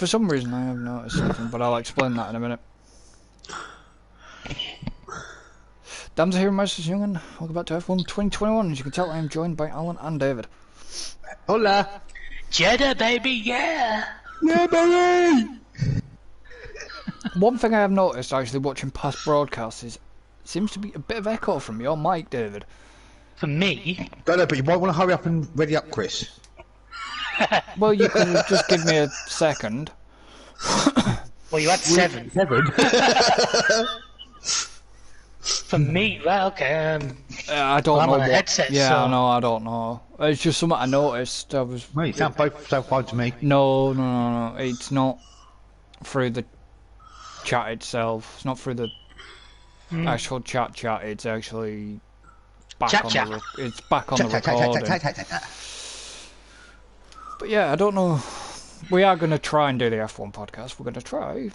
For some reason I have noticed something, but I'll explain that in a minute. Dames here, Masters Youngin. Welcome back to F1 2021. As you can tell, I am joined by Alan and David. Hola! Jeddah, baby, yeah! Yeah, baby! One thing I have noticed, actually, watching past broadcasts is seems to be a bit of echo from your mic, David. For me? Don't know, but you might want to hurry up and ready up, Chris. Well, you can just give me a second. Well, you had 7. 7? For me, right, okay, I don't I'm know on a what. headset, Yeah, so... I know. I don't know. It's just something I noticed. I was. Well, you sound both so fine to me. No. It's not through the chat itself. It's not through the actual chat. It's actually back on Chat. the. It's back on the recording. But yeah, I don't know. We are going to try and do the F1 podcast. We're going to try.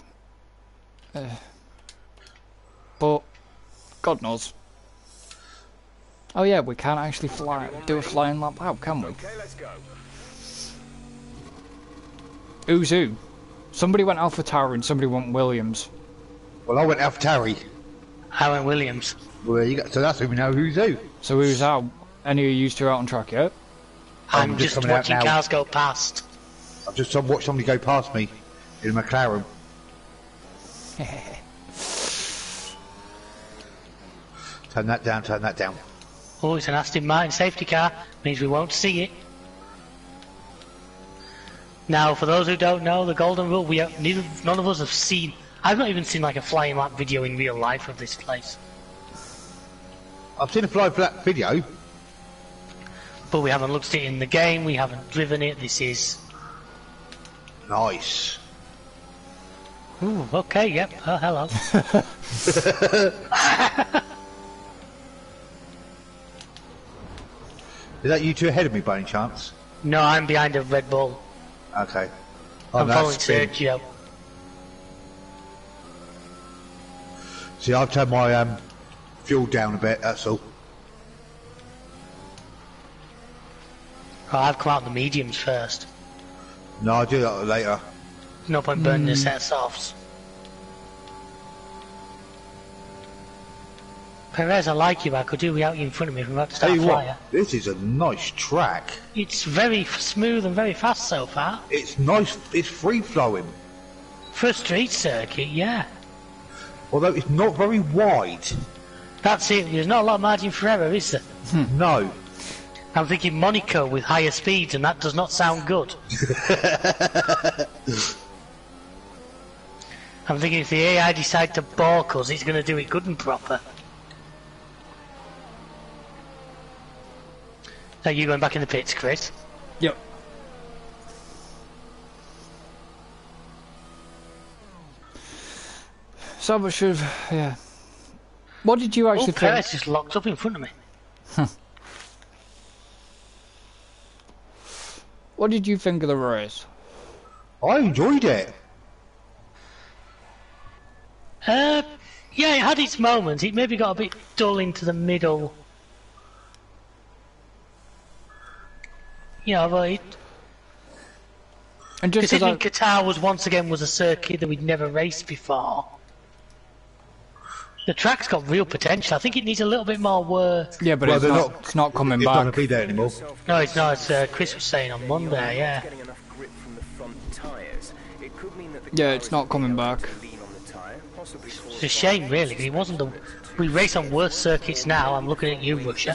But God knows. Oh yeah, we can't actually do a flying lap out, can we? Okay, let's go. Who's who? Somebody went AlphaTauri and somebody went Williams. Well, I went AlphaTauri. I went Williams. Well, there you go. So that's who we know who's who. So who's out? Any of you two out on track yet? I'm just just coming out watching now. cars go past. I've just watched somebody go past me in a McLaren. Turn that down. Oh, it's an Aston Martin safety car. Means we won't see it. Now, for those who don't know, the golden rule, none of us have seen... I've not even seen like a flying lap video in real life of this place. I've seen a fly flat video. But we haven't looked at it in the game, we haven't driven it, this is... Nice. Ooh, okay, yep, oh, hello. Is that you two ahead of me by any chance? No, I'm behind a Red Bull. Okay. I'm no, following that's spin. Sergio. See, I've turned my fuel down a bit, that's all. Oh, I've come out the mediums first. No, I'll do that later. No point burning a set of softs. Perez, I like you, but I could do without you in front of me if I'm about to Tell start a you fire. what, this is a nice track. It's very smooth and very fast so far. It's nice, it's free-flowing. For a street circuit, yeah. Although it's not very wide. That's it, there's not a lot of margin for error, is there? No. I'm thinking Monaco with higher speeds and that does not sound good. I'm thinking if the AI decide to balk us, it's going to do it good and proper. Are you going back in the pits, Chris? Yep. So much of yeah. What did you actually think? Perez just locked up in front of me. What did you think of the race? I enjoyed it. Yeah, it had its moments. It maybe got a bit dull into the middle. You know, but And just as considering Qatar was a circuit that we'd never raced before, the track's got real potential. I think it needs a little bit more work. yeah, but Well, it's not coming It's not going back. to be there anymore. No, it's not. As Chris was saying on Monday, yeah. Getting enough grip from the front tyres. It could mean that the Yeah, car it's is not coming able to back. lean on the tyre, possibly cause It's a shame, really, because it wasn't the. We race on worse circuits now. I'm looking at you, Russia,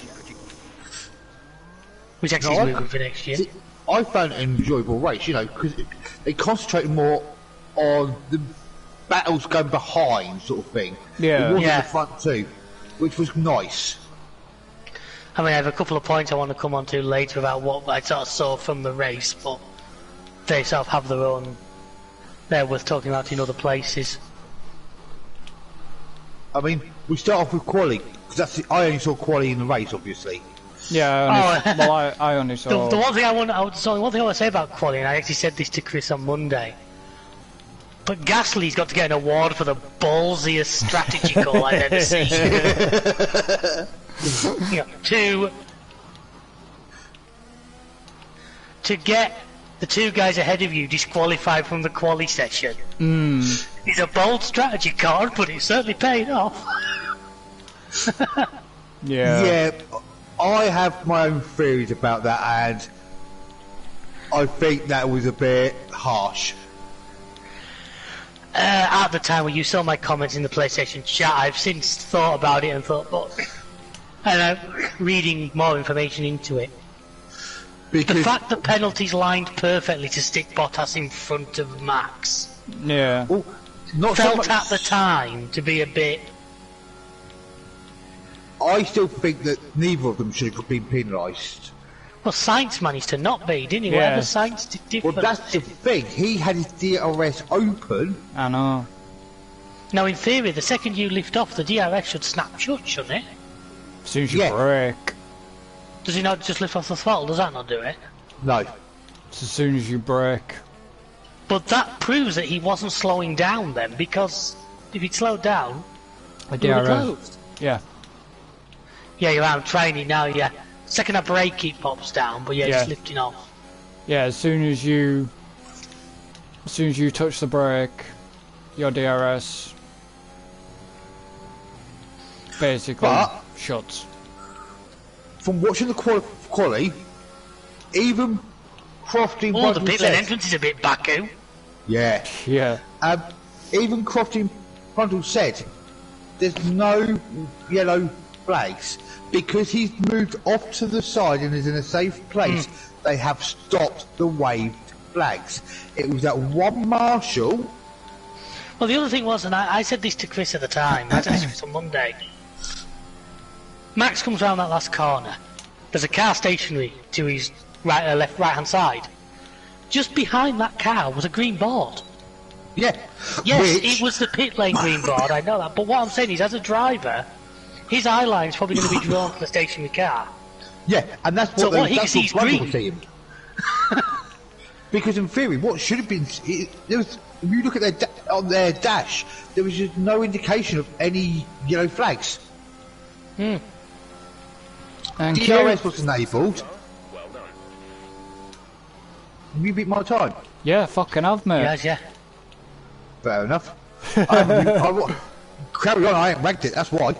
which actually is moving for next year. See, I found it an enjoyable race, you know, because they concentrated more on the battles going behind, sort of thing. Yeah. It wasn't Yeah. the front too, which was nice. I mean, I have a couple of points I want to come on to later about what I sort of saw from the race, but they sort of have their own. They're worth talking about in other places. I mean, we start off with quali, because I only saw quali in the race, obviously. Yeah, I only saw. The one thing I want to say about quality, and I actually said this to Chris on Monday, but Gasly's got to get an award for the ballsiest strategy call I've ever seen. You know, to get the two guys ahead of you disqualified from the quali session. It's a bold strategy card, but it certainly paid off. Yeah, I have my own theories about that, and I think that was a bit harsh. At the time when you saw my comments in the PlayStation chat, I've since thought about it and thought, and I'm reading more information into it. Because The fact that penalties lined perfectly to stick Bottas in front of Max Yeah. well, not so felt much, at the time to be a bit. I still think that neither of them should have been penalised. Well, Sainz managed to not be, didn't he? Yeah. Whatever Sainz did Well, different. that's the thing. He had his DRS open. I know. Now, in theory, the second you lift off, the DRS should snap shut, shouldn't it? As soon as you Yeah. brake. Does he not just lift off the throttle? Does that not do it? No. It's as soon as you brake. But that proves that he wasn't slowing down then, because if he'd slowed down, A he would have DRS. closed. Yeah. Yeah, you're out training now, yeah. Second I brake, it pops down, but yeah, Yeah. just lifting off. Yeah, as soon as you touch the brake, your DRS basically But- shuts. From watching the quali, even Crofty Oh, the Bundle pit lane said, entrance is a bit baku. yeah, Yeah. even Crofty Bundle said, there's no yellow flags because he's moved off to the side and is in a safe place. They have stopped the waved flags. It was that one marshal. Well, the other thing was, and I said this to Chris at the time, I said this on Monday. Max comes round that last corner. There's a car stationary to his right hand side. Just behind that car was a green board. Yeah. Yes, which, it was the pit lane green board, I know that. But what I'm saying is, as a driver, his eye line's probably going to be drawn to the stationary car. Yeah, and that's what, So what he that's can see what is Bundle green. was saying. Because in theory, what should have been, there was, if you look at on their dash, there was just no indication of any yellow flags. And DRS was enabled. Well done. You beat my time. yeah, fucking have, mate. Yes, yeah. Fair enough. Carry on, I ain't ranked it, that's why.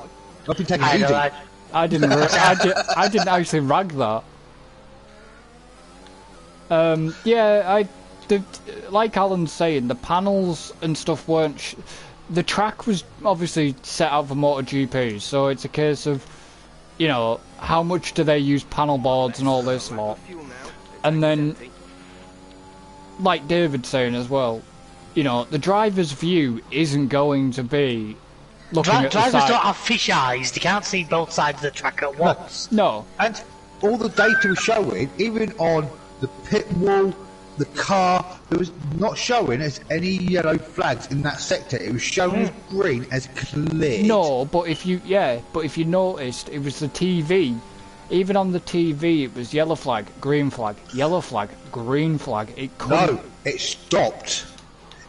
I've been taking it I easy. know, I didn't. I didn't actually rag that. Yeah, like Alan's saying, the panels and stuff weren't. The track was obviously set out for MotoGP, so it's a case of, you know, how much do they use panel boards and all this lot, Fuel now. and then, like David's saying as well, you know, the driver's view isn't going to be looking at the Drivers side. don't have fish eyes, they can't see both sides of the track at once. No, And all the data was showing, even on the pit wall, the car, there was not showing as any yellow flags in that sector. It was showing as green as clear. no, but if you noticed, it was the TV. Even on the TV, it was yellow flag, green flag, yellow flag, green flag. It couldn't. No, it stopped.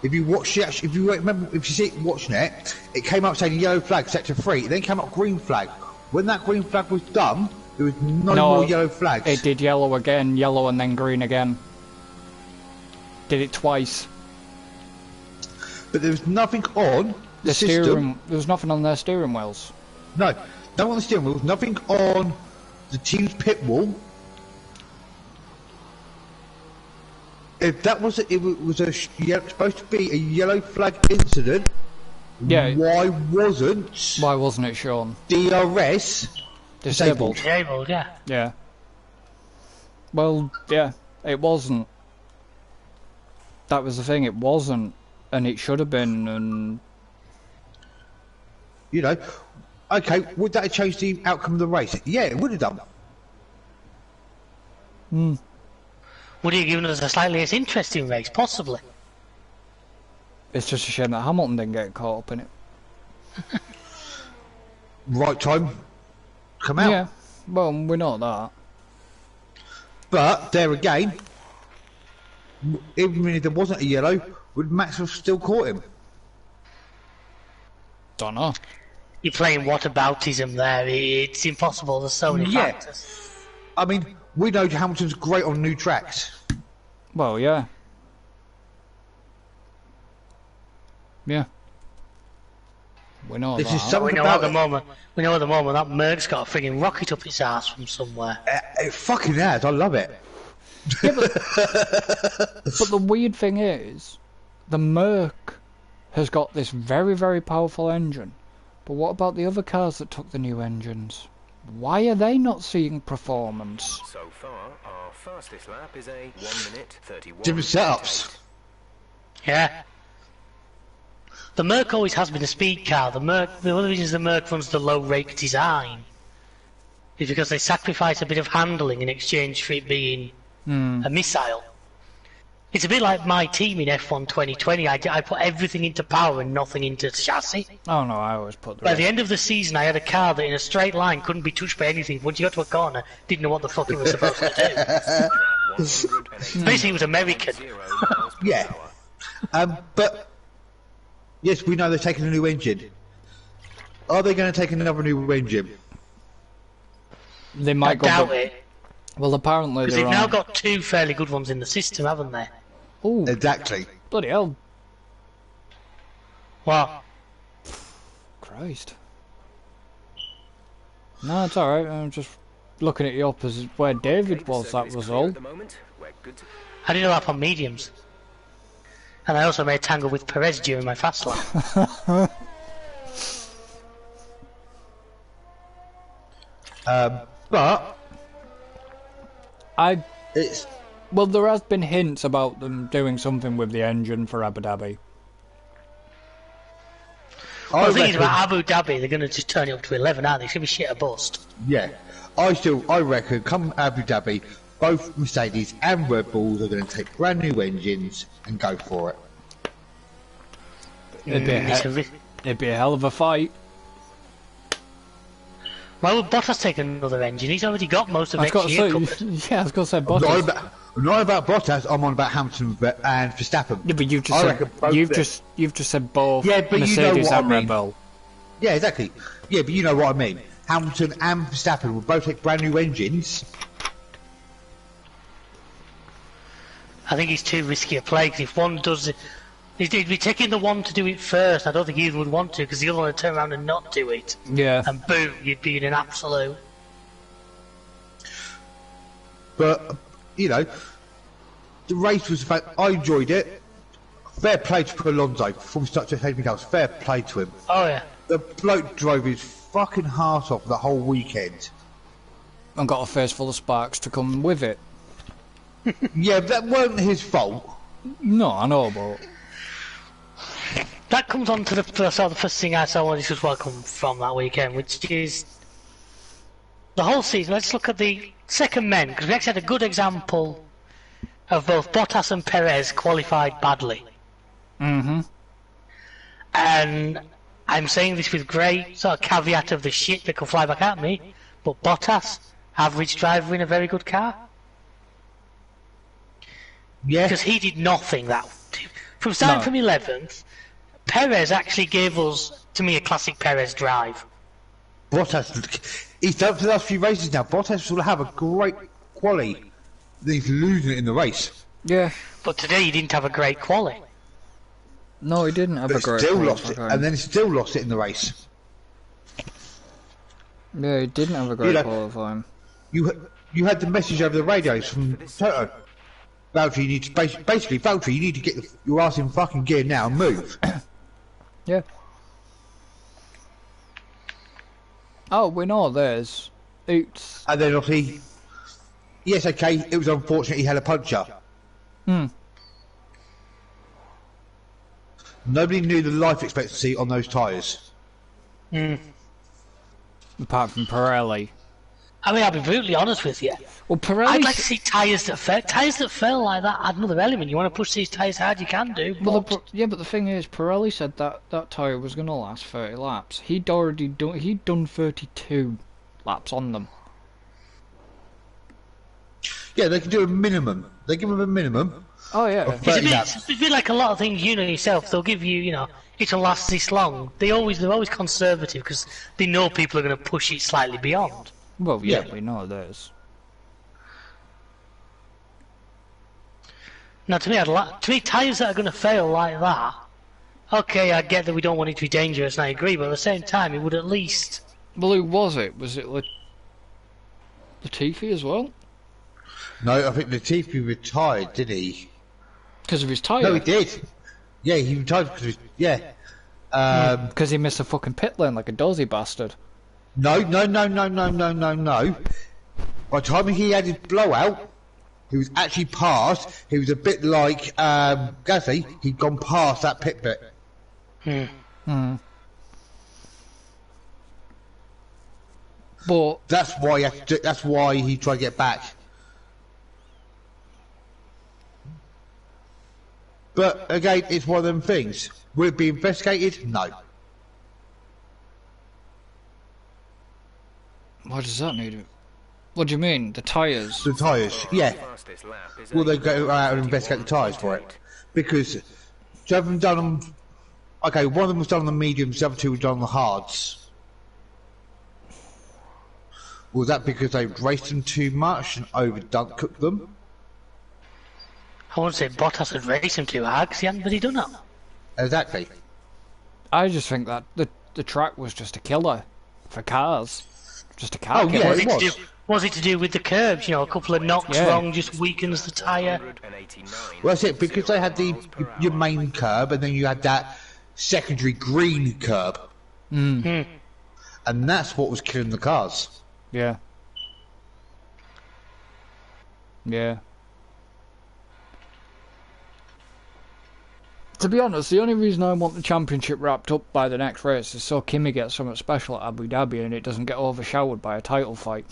If you watch it, if you remember, if you see it watching it, it came up saying yellow flag, sector 3. It then came up green flag. When that green flag was done, there was no more yellow flags. It did yellow again, yellow and then green again. Did it twice. But there was nothing on the system. Steering, there was nothing on their steering wheels. No, nothing on the steering wheel. Nothing on the team's pit wall. If that was supposed to be a yellow flag incident, Yeah. why wasn't Why wasn't it shown? DRS Disabled. Disabled, yeah. Yeah. Well, yeah, it wasn't. That was the thing, it wasn't. And it should have been, and... You know, okay, would that have changed the outcome of the race? Yeah, it would have done. Would he have given us a slightly less interesting race? Possibly. It's just a shame that Hamilton didn't get caught up in it. Right time, come out. Yeah, well, we know that. But there again, even if there wasn't a yellow, would Max have still caught him? Don't know. You're playing whataboutism there. It's impossible. There's so many Yeah. factors. I mean, we know Hamilton's great on new tracks. Well, yeah. Yeah. We know This that. is something We know about at the moment. We know at the moment that Merc's got a frigging rocket up its ass from somewhere. it fucking has. I love it. Yeah, but the weird thing is, the Merc has got this very, very powerful engine. But what about the other cars that took the new engines? Why are they not seeing performance? So far, our fastest lap is a 1 minute 31. Different setups. Yeah. The Merc always has been a speed car. The one of the reasons the Merc runs the low rake design is because they sacrifice a bit of handling in exchange for it being a missile. It's a bit like my team in F1 2020. I put everything into power and nothing into chassis. Oh no, I always put the By the end of the season, I had a car that in a straight line couldn't be touched by anything. Once you got to a corner, didn't know what the fuck it was supposed to do. Basically, it was American. Yeah. But yes, we know they're taking a new engine. Are they going to take another new engine? They I might go. doubt it. Well, apparently Because they're they've now on. got two fairly good ones in the system, haven't they? Ooh, Exactly. bloody hell! What? Christ. No, it's alright. I'm just looking at you up as where David was. That was all. At the moment, we're good to... I did a lap on mediums. And I also made tangle with Perez during my fast lap. But it's Well, there has been hints about them doing something with the engine for Abu Dhabi. Well, the thing is reckon- about Abu Dhabi, they're going to just turn it up to 11, aren't they? It's going to be shit or bust. Yeah, I reckon come Abu Dhabi, both Mercedes and Red Bulls are going to take brand new engines and go for it. It'd be a hell of a fight. Why would Bottas take another engine? He's already got most of I was next year going to covered. say, yeah, I was going to say Not Bottas. about, not about Bottas, I'm on about Hamilton and Verstappen. Yeah, but you've I just reckon said both you've just said both Yeah, but you know Mercedes what I and Red mean. Bull. Yeah, exactly. Yeah, but you know what I mean. Hamilton and Verstappen will both take brand new engines. I think it's too risky a play, because if one does it... He'd be taking the one to do it first. I don't think either would want to, because the other one would turn around and not do it. Yeah. And boom, you'd be in an absolute... But, you know, the race was... I enjoyed it. Fair play to Alonso from start to anything else. Fair play to him. Oh, yeah. The bloke drove his fucking heart off the whole weekend. And got a face full of sparks to come with it. Yeah, that wasn't his fault. No, I know, but... That comes on to the first thing I saw when this was welcome from that weekend, which is the whole season. Let's look at the second men, because we actually had a good example of both Bottas and Perez qualified badly. Mm-hmm. And I'm saying this with great sort of caveat of the shit that can fly back at me, but Bottas, average driver in a very good car. Yeah. Because he did nothing that... From starting from 11th, Perez actually gave us, to me, a classic Perez drive. Bottas, he's done it for the last few races now. Bottas will have a great quali. He's losing it in the race. Yeah. But today he didn't have a great quali. No, he didn't have But a great still qualifying lost it, and then he still lost it in the race. Yeah, he didn't have a great You know- qualifying. You had the message over the radios from Toto. Valtteri, you need to basically Valtteri, you need to get your ass in fucking gear now and move. Yeah. Oh, we know there's... Oops. And then obviously, yes, okay, it was unfortunate he had a puncher. Hmm. Nobody knew the life expectancy on those tyres. Apart from Pirelli. I mean, I'll be brutally honest with you. Well, Pirelli... I'd like to see tyres that fell like that add another element. You want to push these tyres hard, you can do. Well, But yeah, but the thing is, Pirelli said that tyre was going to last 30 laps. He'd done 32 laps on them. Yeah, they can do a minimum. They give them a minimum. Oh yeah. of it's 30 laps. a bit like a lot of things you know yourself. They'll give you, you know, it'll last this long. They're always conservative because they know people are going to push it slightly beyond. Well, yeah, Yeah. we know this. Now, to me, tyres that are going to fail like that. Okay, I get that we don't want it to be dangerous, and I agree. But at the same time, it would at least. Well, who was it? Was it Latifi as well? No, I think Latifi retired, did he? Because of his tyre? No, he did. Yeah, he retired because of his... Yeah. Because he missed a fucking pit lane like a dozy bastard. No. By the time he had his blowout, he was actually past. He was a bit like Gasly. He'd gone past that pit bit. But that's why he tried to get back. But again, it's one of them things. Will it be investigated? No. Why does that need? What do you mean? The tyres? The tyres, yeah. Will they go out and investigate the tyres for it? Because two of them done on. Okay, one of them was done on the mediums, the other two were done on the hards. Was that because they raced them too much and cooked them? I won't say Bottas had raced him too hard because he hadn't bloody done it. Exactly. I just think that the track was just a killer for cars. Just a car killer. Yeah, Was it to do with the curbs? You know, a couple of knocks wrong just weakens the tyre. Well, that's it, because they had your main curb and then you had that secondary green curb. And that's what was killing the cars. Yeah. Yeah. To be honest, the only reason I want the championship wrapped up by the next race is so Kimi gets something special at Abu Dhabi and it doesn't get overshadowed by a title fight.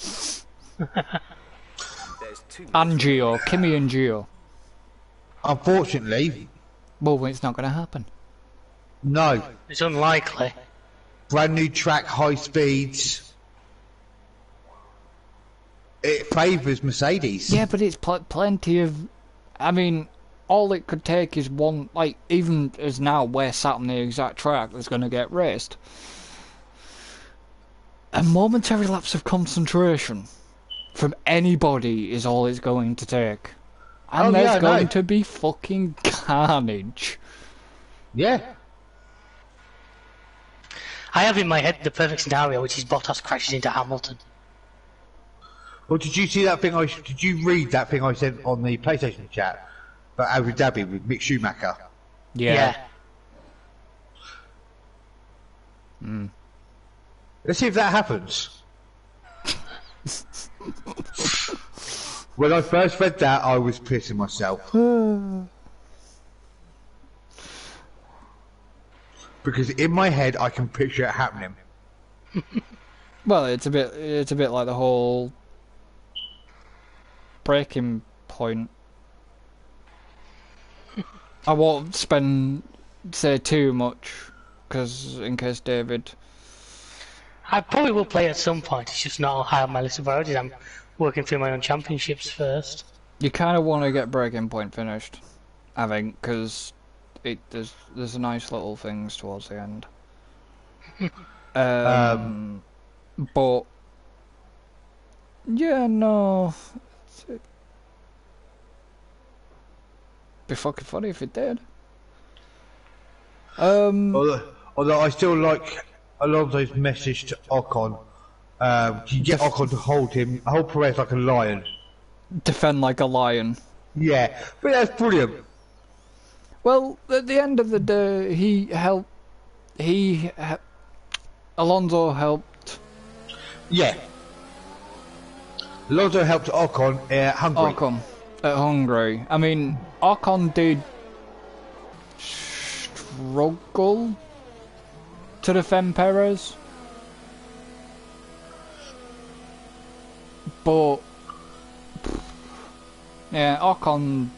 And Gio, Kimi and Gio. Unfortunately... Well, it's not going to happen. No. It's unlikely. Brand new track, high speeds... It favours Mercedes. Yeah, but it's plenty of... I mean, all it could take is one... Like, even as now we're sat on the exact track that's going to get raced. A momentary lapse of concentration from anybody is all it's going to take. And there's going to be fucking carnage. Yeah. I have in my head the perfect scenario, which is Bottas crashes into Hamilton. Well, did you see that thing? Did you read that thing I sent on the PlayStation chat about Abu Dhabi with Mick Schumacher? Yeah. Let's see if that happens. When I first read that, I was pissing myself because in my head I can picture it happening. Well, it's a bit like the whole breaking point. I won't say too much, because in case David... I probably will play at some point, it's just not high on my list of priorities. I'm working through my own championships first. You kind of want to get breaking point finished, I think, because there's nice little things towards the end. But... Yeah, no... It'd be fucking funny if it did. Although I still like Alonso's message to Ocon. You get Ocon to hold Perez like a lion. Defend like a lion. Yeah, but that's brilliant. Well, at the end of the day, Alonso helped. Yeah. Alonso helped Ocon at Hungary. Ocon at Hungary. I mean, Ocon did struggle to defend Perez, but yeah, Ocon,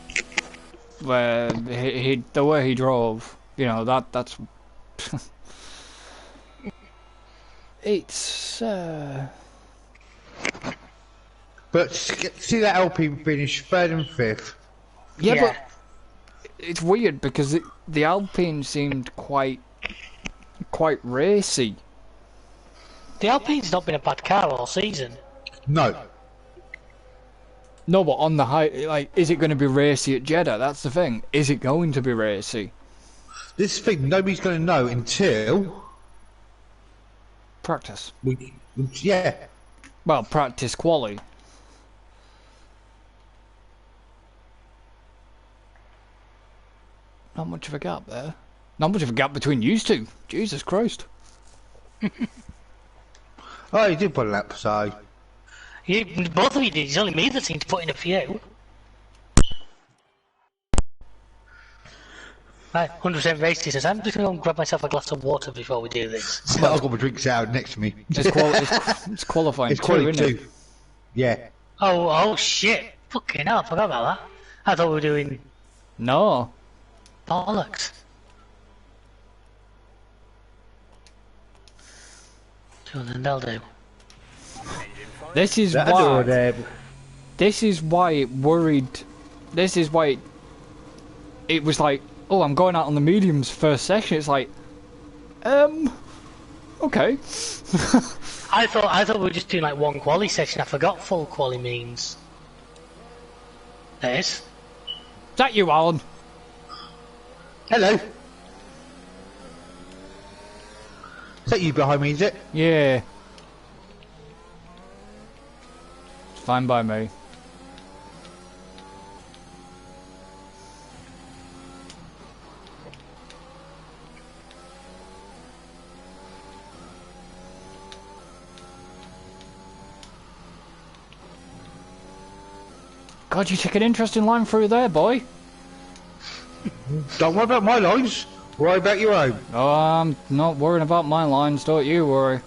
the way he drove, you know, that's it's. But see that Alpine finish third and fifth. Yeah, but it's weird because the Alpine seemed quite racy. The Alpine's not been a bad car all season. No. No, but on the high, like, is it going to be racy at Jeddah? That's the thing. Is it going to be racy? This thing nobody's going to know until Practice. yeah. Well, practice quali. Not much of a gap there. Not much of a gap between you two. Jesus Christ. Oh, he did put a lap, so Both of you did. It's only me that seemed to put in a few. Right, 100% racist. I'm just going to go and grab myself a glass of water before we do this. I've got my drinks out next to me. It's qualifying It's too, quality isn't it? too. Yeah. Oh shit. Fucking hell, I forgot about that. I thought we were doing No. bollocks. Sure, then they'll do. This is why. This is why it worried. This is why it was like, oh, I'm going out on the mediums first session. It's like, okay. I thought we were just doing like one quali session. I forgot full quali means. There it is. Is that you, Alan? Hello. Is that you behind me, is it? Yeah. It's fine by me. God, you take an interesting line through there, boy. Don't worry about my lines. Worry about your own. Oh, I'm not worrying about my lines, don't you worry.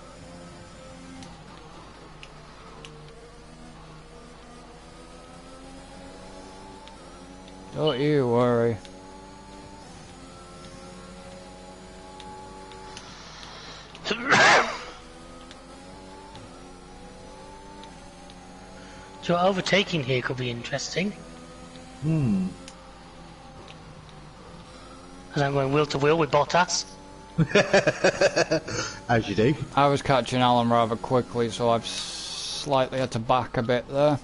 Don't you worry. So overtaking here could be interesting. As I'm going wheel to wheel with Bottas. As you do. I was catching Alan rather quickly, so I've slightly had to back a bit there.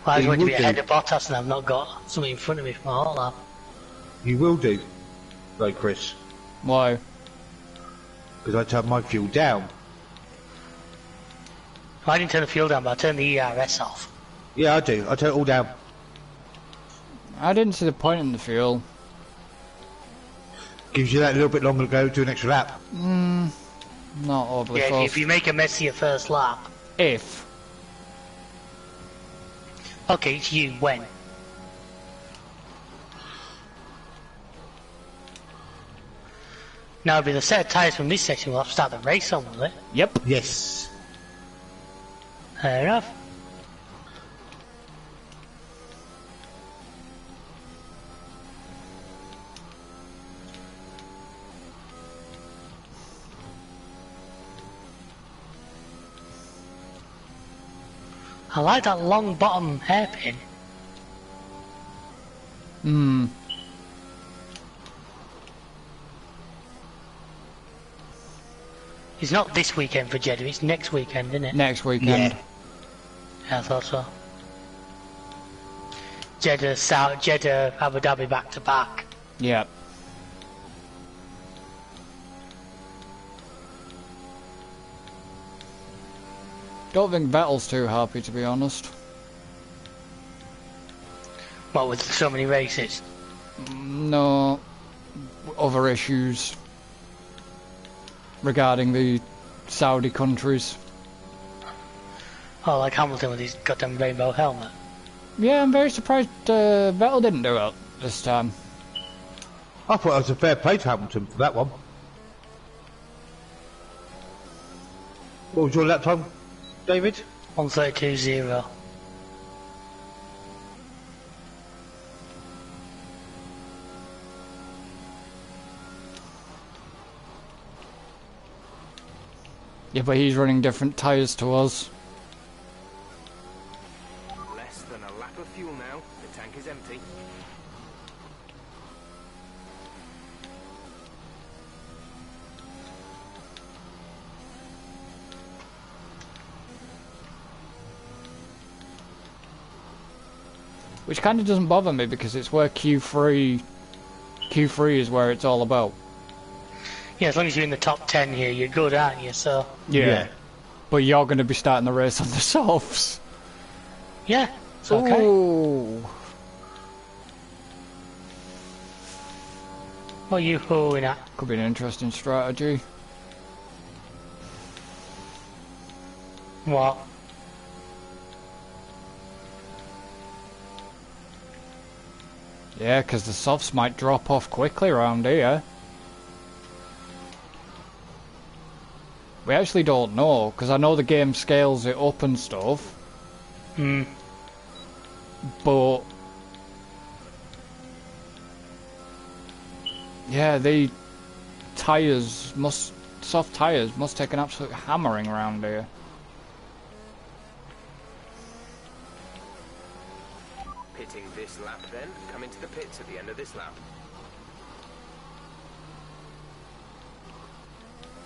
Well, I was You going to be would do. ahead of Bottas and I've not got something in front of me from all that. You will do. Right, Chris. Why? Because I turned my fuel down. Well, I didn't turn the fuel down, but I turned the ERS off. Yeah, I do. I turn it all down. I didn't see the point in the fuel. Gives you that little bit longer to go to an extra lap. Not overly Yeah, fussed. if you make a mess of your first lap. If. Okay, it's you. When? Now, with a set of tyres from this section, we'll have to start the race on, will it? Yep. Yes. Fair enough. I like that long bottom hairpin. It's not this weekend for Jeddah, it's next weekend, isn't it? Next weekend. Yeah. Yeah, I thought so. Jeddah, Abu Dhabi back to back. Yep. Don't think Vettel's too happy, to be honest. What, with so many races? No other issues regarding the Saudi countries. Oh, like Hamilton with his goddamn rainbow helmet. Yeah, I'm very surprised Vettel didn't do it this time. I thought it was a fair play to Hamilton for that one. What was your lap time, David? 132.0. Yeah, but he's running different tyres to us. Less than a lap of fuel now. The tank is empty. Which kind of doesn't bother me because it's where Q3 is where it's all about. Yeah, as long as you're in the top 10 here, you're good, aren't you? So. Yeah. But you're going to be starting the race on the softs. Yeah, it's okay. Ooh. What are you holding at? Could be an interesting strategy. What? Yeah, because the softs might drop off quickly around here. We actually don't know, because I know the game scales it up and stuff. Hmm. But... yeah, the tyres must... soft tyres must take an absolute hammering around here. Pitting this lap then. Come into the pits at the end of this lap.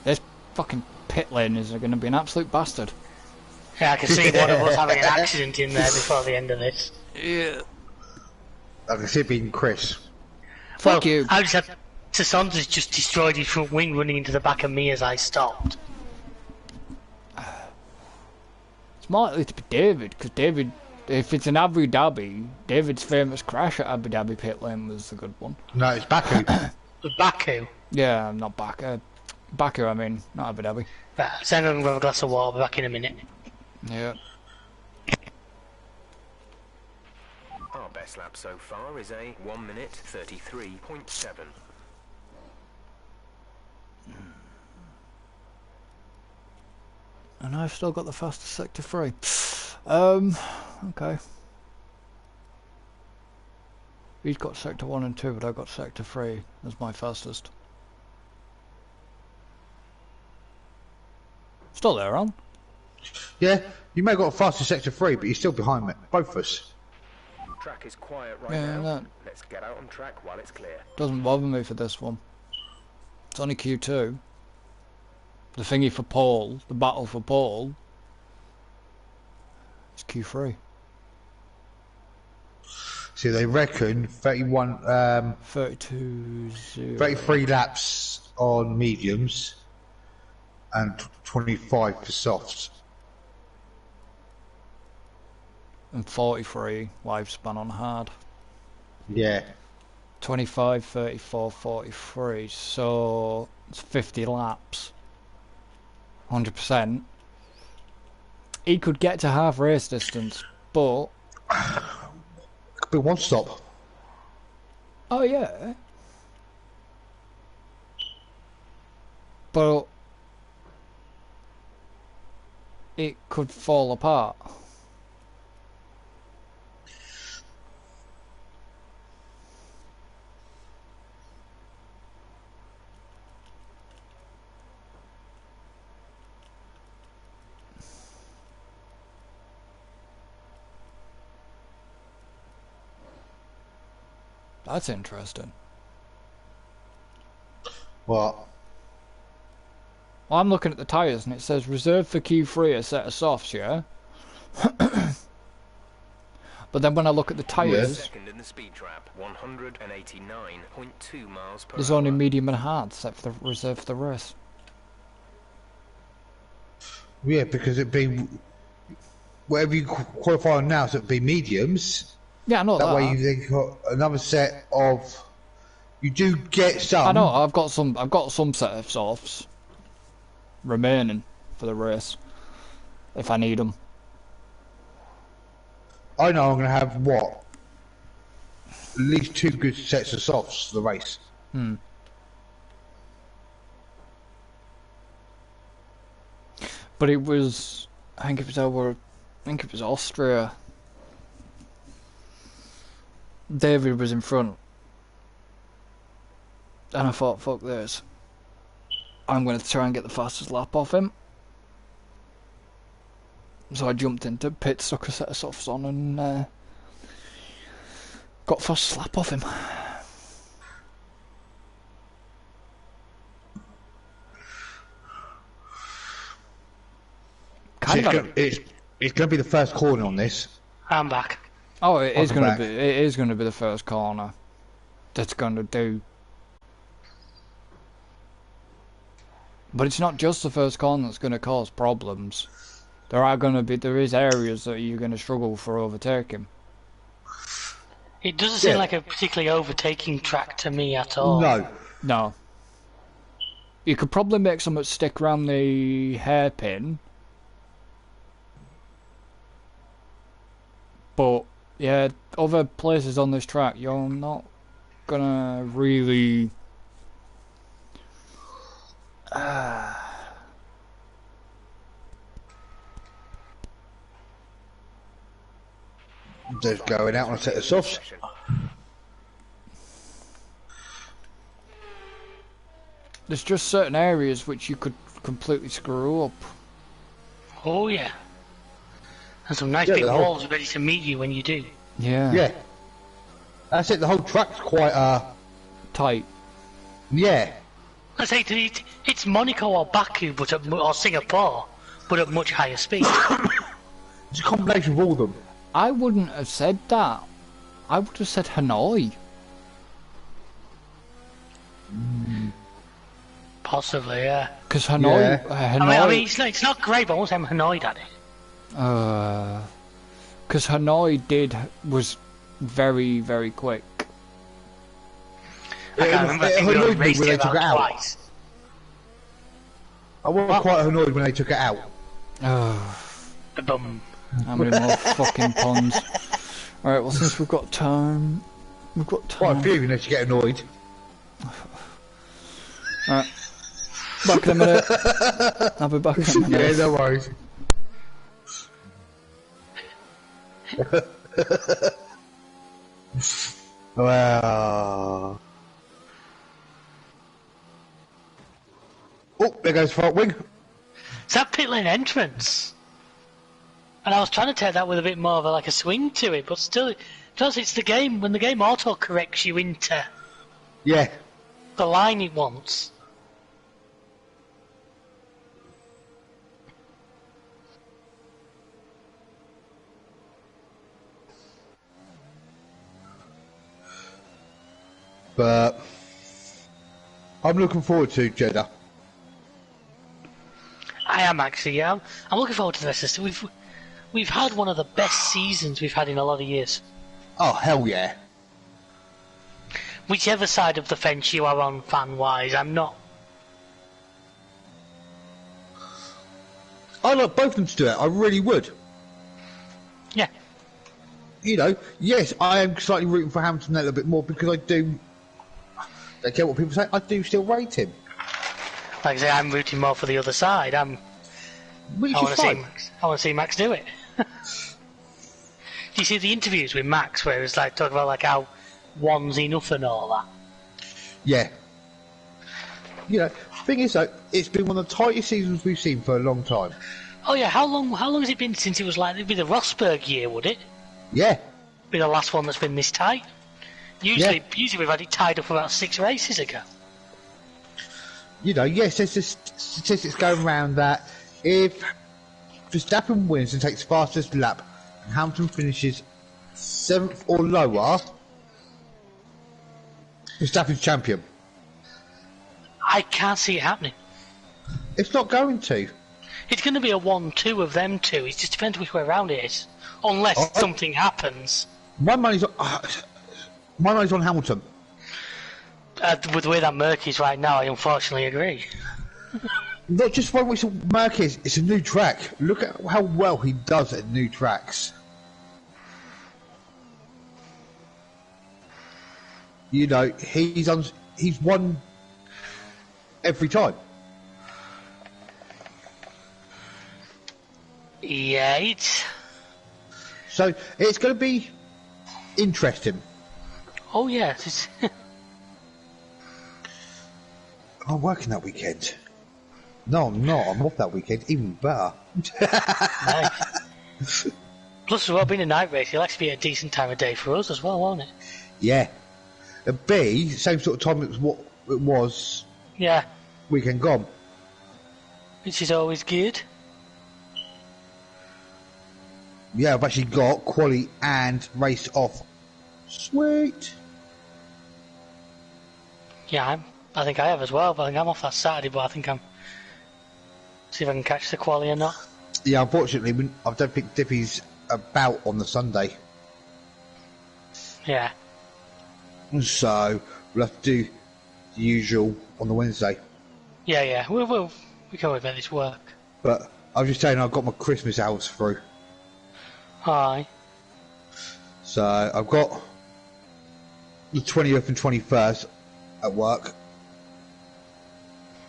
This fucking pit lane is going to be an absolute bastard. Yeah, I can see one of us having an accident in there before the end of this. Yeah. I can see it being Chris. Fuck you. I just had... Tasson's just destroyed his front wing running into the back of me as I stopped. It's more likely to be David, because David... if it's in Abu Dhabi, David's famous crash at Abu Dhabi pit lane was the good one. No, it's Baku. The Baku? Yeah, not Baku. Baku, I mean, not Abu Dhabi. Right, so I'm going to grab a glass of water, I'll be back in a minute. Yeah. Our best lap so far is a 1 minute 33.7. And I've still got the fastest sector 3. Okay. He's got sector 1 and 2, but I've got sector 3 as my fastest. Still there, on? Yeah, you may have got faster sector 3, but you're still behind me. Both of us. Track is quiet right Yeah, now. that Let's get out on track while it's clear. doesn't bother me for this one. It's only Q2. The thingy for Paul, the battle for Paul, it's Q3. So they reckon 33 laps on mediums and 25 for softs. And 43 lifespan on hard. Yeah. 25, 34, 43, so it's 50 laps. 100%. He could get to half race distance, but... could be one stop. oh yeah. But... it could fall apart. That's interesting. What? Well, I'm looking at the tyres and it says reserved for Q3 a set of softs, yeah? But then when I look at the tyres, Second in the speed trap, 189.2 miles per there's hour. only medium and hard set for the reserved for the race. Yeah, because it'd be... whatever you qualify on now, so it'd be mediums. Yeah, I know that. That way you then got another set of... you do get some... I know, I've got some set of softs remaining for the race, if I need them. I know I'm going to have, what? At least 2 good sets of softs for the race. But it was, I think it was Austria. David was in front. And I thought, fuck this. I'm going to try and get the fastest lap off him. So I jumped into pit, stuck a set of softs on and got fastest lap off him. So it's going to be the first corner on this. I'm back. Oh, it On is the going to back. be. It is going to be the first corner. That's going to do. But it's not just the first corner that's going to cause problems. There is areas that you're going to struggle for overtaking. It doesn't seem Yeah. like a particularly overtaking track to me at all. No. No. You could probably make something stick around the hairpin. But, yeah, other places on this track, you're not gonna really... Just going out on a set of softs. Session. There's just certain areas which you could completely screw up. Oh yeah. And some nice Yeah, big the whole- walls ready to meet you when you do. Yeah. Yeah. That's it, the whole track's quite, Tight. yeah. I say it's Monaco or Baku, but or Singapore, but at much higher speed. It's a combination of all of them. I wouldn't have said that. I would have said Hanoi. Possibly, yeah. Because Hanoi... Yeah. Hanoi... I mean it's not great, but I won't say I'm annoyed at it. Because Hanoi was very, very quick. I can't remember. I think we only annoyed me raced when it they took about it out. twice. I was quite annoyed when they took it out. Bum. How many more fucking puns? Alright, well, since we've got time... Quite a few of you need to get annoyed. Alright. Back in a minute. I'll be back in a Yeah, minute. no worries. Wow. Oh, there goes front wing. It's that pit lane entrance. And I was trying to take that with a bit more of a swing to it, but still, because it's the game, when the game auto corrects you into Yeah. the line it wants. But I'm looking forward to Jeddah. I am actually, yeah. I'm looking forward to the rest of this. We've had one of the best seasons we've had in a lot of years. Oh, hell yeah. Whichever side of the fence you are on fan-wise, I'm not. I like both of them to do it, I really would. Yeah. You know, yes, I am slightly rooting for Hamilton a little bit more because I don't care what people say, I do still rate him. Like I say, I'm rooting more for the other side. Which I is want to see fine. Max. I want to see Max do it. Do you see the interviews with Max where it's talking about how one's enough and all that? Yeah. You know, thing is though, it's been one of the tightest seasons we've seen for a long time. Oh yeah, how long has it been since it was it'd be the Rosberg year, would it? Yeah. Be the last one that's been this tight. Usually we've had it tied up about 6 races ago. You know, yes, there's just statistics going around that if Verstappen wins and takes fastest lap and Hamilton finishes 7th or lower, Verstappen's champion. I can't see it happening. It's not going to. It's going to be a 1-2 of them two. It just depends which way around it is. Unless something happens. My money's on Hamilton. With the way that Merc is right now, I unfortunately agree. Not just one which Merc is, it's a new track. Look at how well he does at new tracks. You know, he's won every time. Yeah, So it's going to be interesting. oh yeah. It's... I'm working that weekend. No, I'm not. I'm off that weekend. Even better. Nice. Plus, as well, being a night race, it'll actually be a decent time of day for us as well, won't it? Yeah. B, same sort of time as what it was Yeah, weekend gone. which is always good. Yeah, I've actually got quali and race off. Sweet. Yeah, I think I have as well, but I think I'm off that Saturday, but I think I'm... See if I can catch the quali or not. Yeah, unfortunately, I don't think Dippy's about on the Sunday. Yeah. So, we'll have to do the usual on the Wednesday. Yeah. We can always make this work. But I was just saying, I've got my Christmas hours through. Aye. So, I've got the 20th and 21st at work.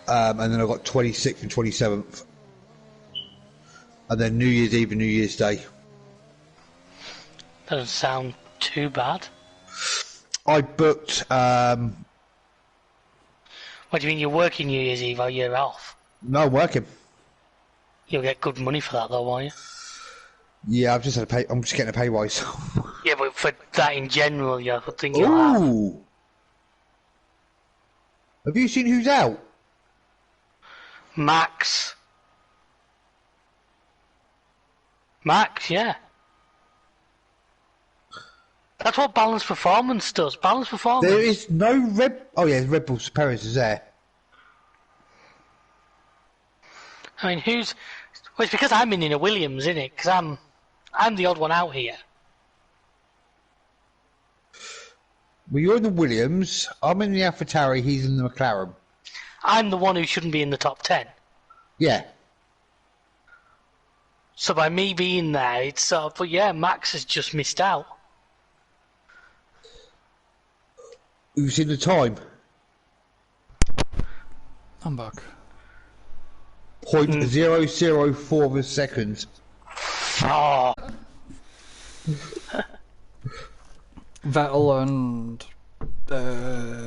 And then I've got 26th and 27th. And then New Year's Eve and New Year's Day. Doesn't sound too bad. I booked... What do you mean, you're working New Year's Eve or you're off? No, I'm working. You'll get good money for that though, won't you? Yeah, I'm just getting a pay rise. Yeah, but for that in general, I think you'll have. Ooh! Have you seen who's out? Max, yeah. That's what Balanced Performance does. Balanced Performance. There is no Red... Oh yeah, Red Bull Perez is there. I mean, who's... Well, it's because I'm in a Williams, isn't it? Because I'm the odd one out here. Well, you're in the Williams, I'm in the AlphaTauri, he's in the McLaren. I'm the one who shouldn't be in the top 10. Yeah. So by me being there, it's sort of... But yeah, Max has just missed out. You've seen the time? I'm back. 0.004 of a second. Oh. Vettel and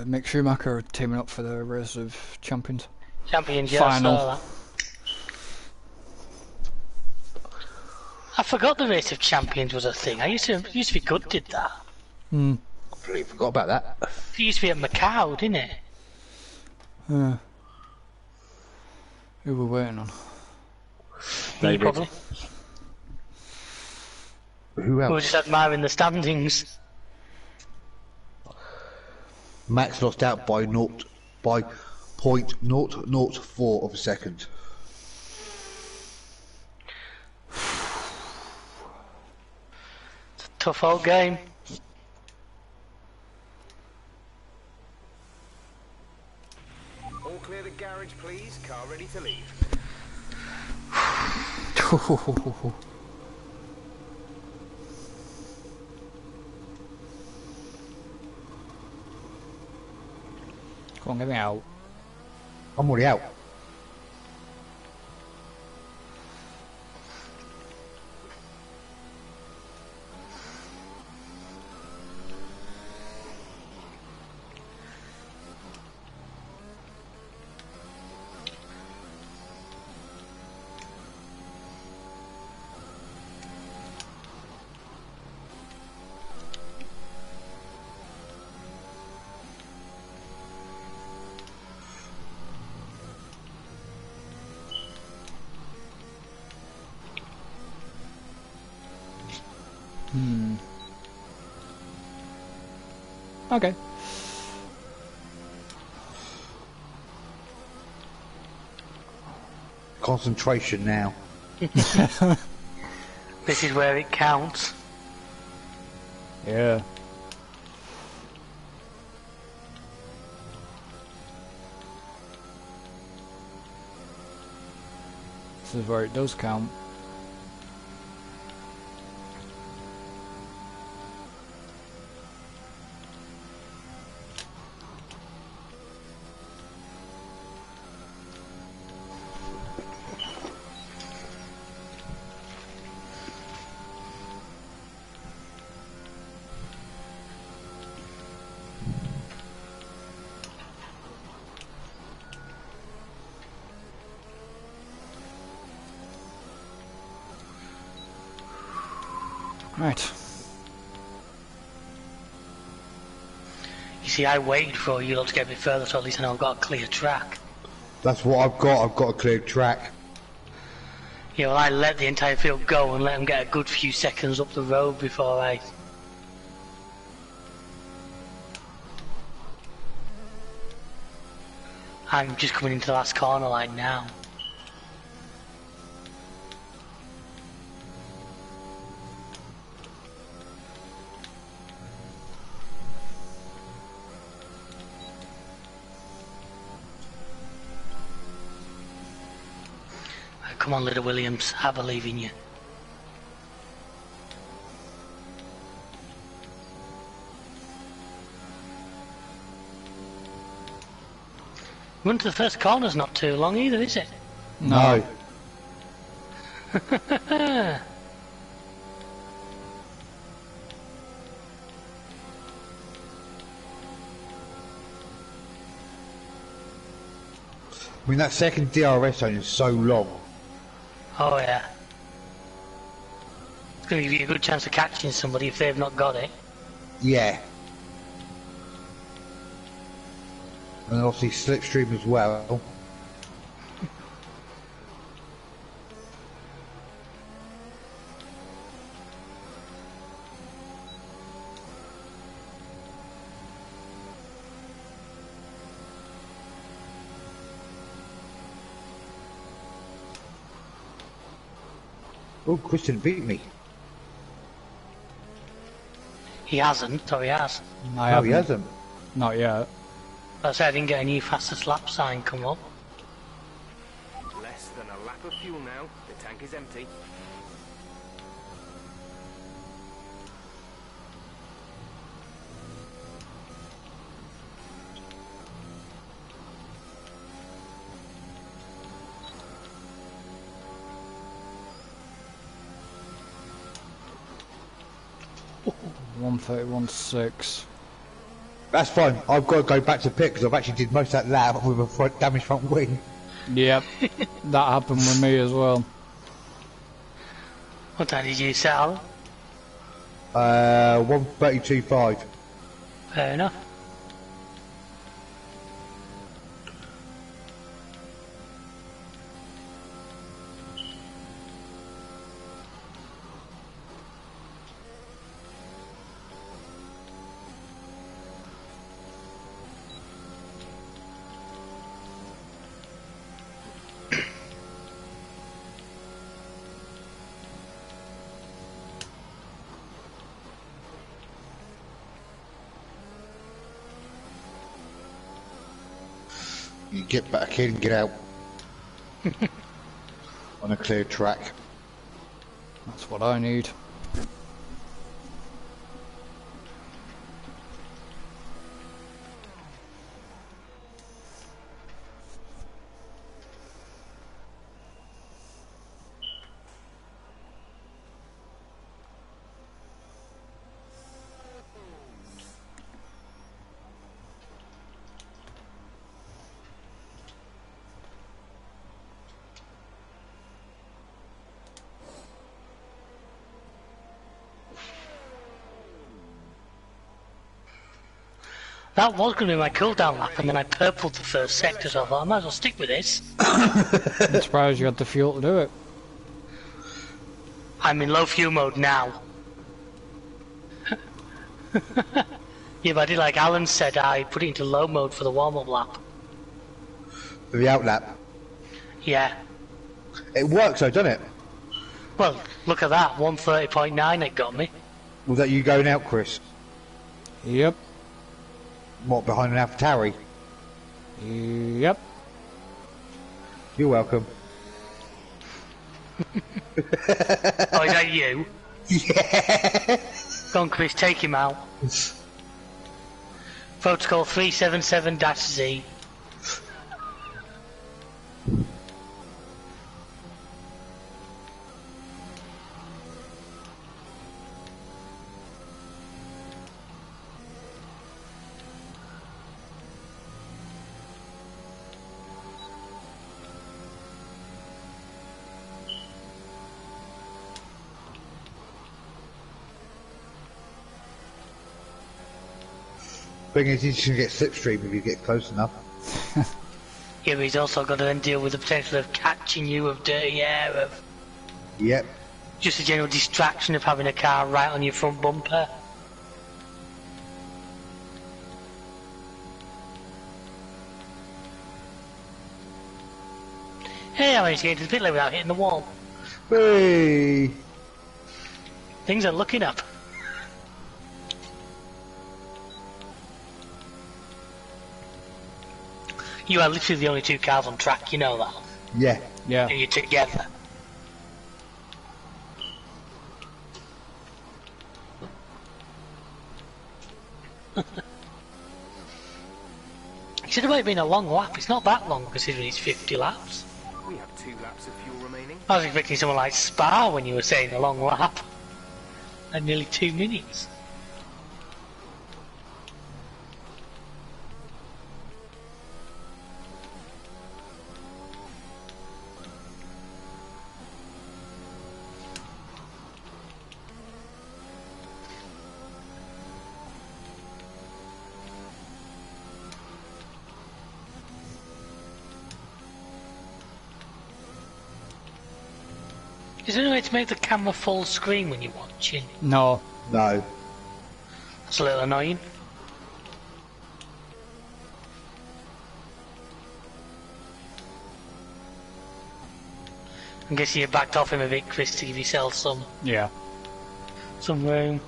Mick Schumacher are teaming up for the Race of Champions. Champions, yeah, Final. I saw that. I forgot the Race of Champions was a thing. It used to be good, did that? Hmm. Completely forgot about that. It used to be at Macau, didn't it? Who we're waiting on? Me, probably. Who We were else? just admiring the standings. Max lost out by 0.004 of a second. It's a tough old game. All clear the garage, please. Car ready to leave. Come on, get me out. I'm already out. Okay. Concentration now. This is where it counts. Yeah. This is where it does count. Right. You see, I waited for you lot to get a bit further, so at least I know I've got a clear track. That's what I've got. I've got a clear track. Yeah, well, I let the entire field go and let them get a good few seconds up the road before I... I'm just coming into the last corner line now. Come on, little Williams, I believe in you. Run to the first corner's not too long either, is it? No. I mean, that second DRS zone is so long. Oh yeah. It's going to give you a good chance of catching somebody if they've not got it. Yeah. And obviously slipstream as well. Oh, Chris didn't beat me. He hasn't, or he has. No, he hasn't. Not yet. I said I didn't get a new fastest lap sign come up. Less than a lap of fuel now. The tank is empty. Oh, 1:31.6. That's fine. I've got to go back to pit because I've actually did most of that lap with a damaged front wing. Yep, that happened with me as well. What time did you set, Alan? 1:32.5. Fair enough. You get back in, get out. On a clear track. That's what I need. That was going to be my cooldown lap, and then I purpled the first sector, so I thought I might as well stick with this. I'm surprised you had the fuel to do it. I'm in low fuel mode now. Yeah, but I did like Alan said, I put it into low mode for the warm-up lap. For the out lap. Yeah. It works though, doesn't it? Well, look at that, 130.9 it got me. Was that you going out, Chris? Yep. What, behind an AlphaTauri? Yep. You're welcome. Oh, is that you? Yeah. Go on, Chris, take him out. Protocol 377-Z. Thing is, he's going to get slipstream if you get close enough. Yeah, but he's also got to then deal with the potential of catching you of dirty air of... Yep. Just a general distraction of having a car right on your front bumper. Hey, I managed to get into the pit lane without hitting the wall. Hey. Things are looking up. You are literally the only two cars on track, you know that. Yeah. Yeah. And you're together. It should have been a long lap. It's not that long considering it's 50 laps. We have 2 laps of fuel remaining. I was expecting someone like Spa when you were saying a long lap. And nearly 2 minutes. Is there any way to make the camera full screen when you're watching? No. No. That's a little annoying. I'm guessing you backed off him a bit, Chris, to give yourself some room.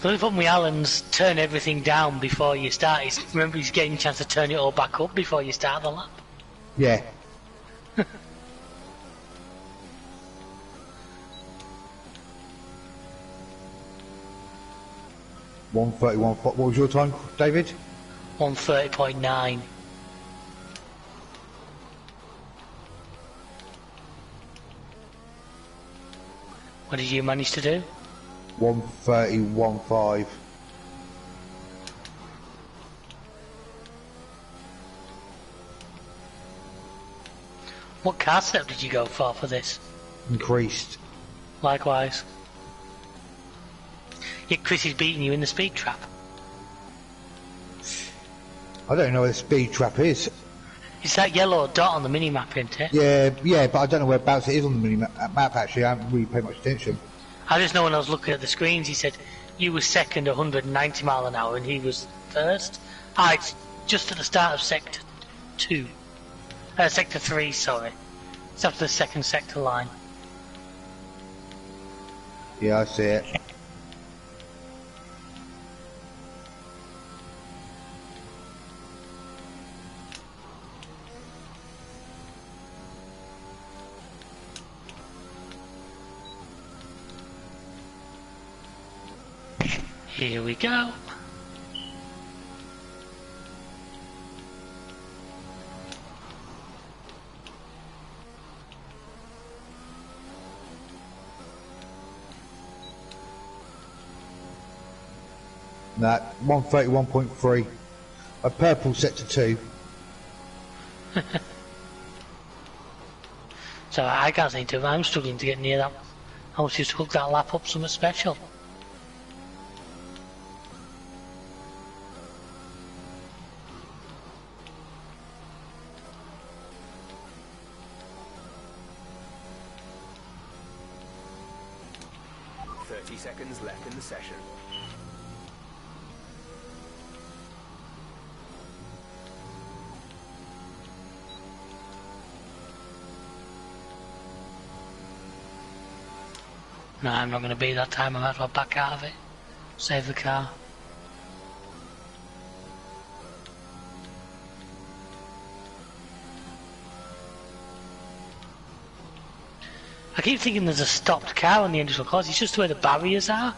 The only problem with Alan's turn everything down before you start is, remember, he's getting a chance to turn it all back up before you start the lap. Yeah. 1:31. What was your time, David? 1:30.9. What did you manage to do? 1:30.15. What car setup did you go for this? Increased. Likewise. Yeah, Chris is beating you in the speed trap. I don't know where the speed trap is. It's that yellow dot on the mini-map, isn't it? Yeah, but I don't know whereabouts it is on the map actually. I haven't really paid much attention. I just know when I was looking at the screens, he said you were second 190 mile an hour and he was first. It's just at the start of sector 2. Sector 3, sorry. It's after the second sector line. Yeah, I see it. Here we go. That 1:31.3. A purple sector 2. So I can't seem to, I'm struggling to get near that. I want you to hook that lap up something special. Seconds left in the session. No, I'm not going to beat that time. I might as well back out of it. Save the car. I keep thinking there's a stopped car on the industrial course. It's just where the barriers are.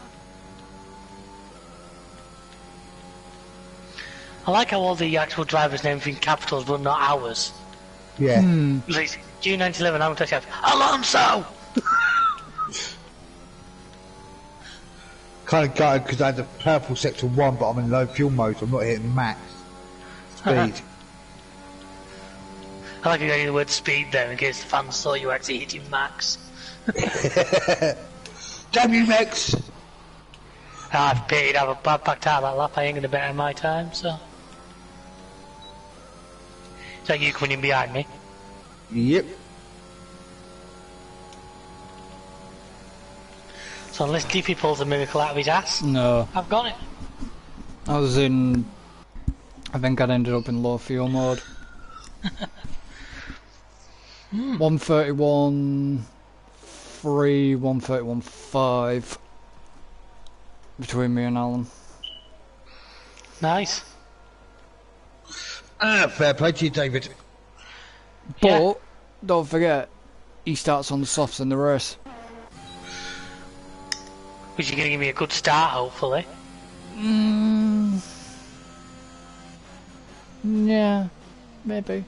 I like how all the actual drivers name everything capitals but not ours. Yeah. Like, June 1911, I'm going to shout, Alonso! Kind of gutted because I had the purple sector 1, but I'm in low fuel mode, so I'm not hitting max speed. I like you got the word speed there in case the fans thought you were actually hitting max. Damn you, Max! I've paid, I've backed out of that lap, I ain't gonna better my time, so. Is that you coming in behind me? Yep. So unless DP pulls a miracle out of his ass, No. I've got it. I think I ended up in low fuel mode. 131.3, 131.5 between me and Alan. Nice. Fair play to you, David. But, Yeah. don't forget, he starts on the softs in the race. Which is going to give me a good start, hopefully. Yeah, maybe.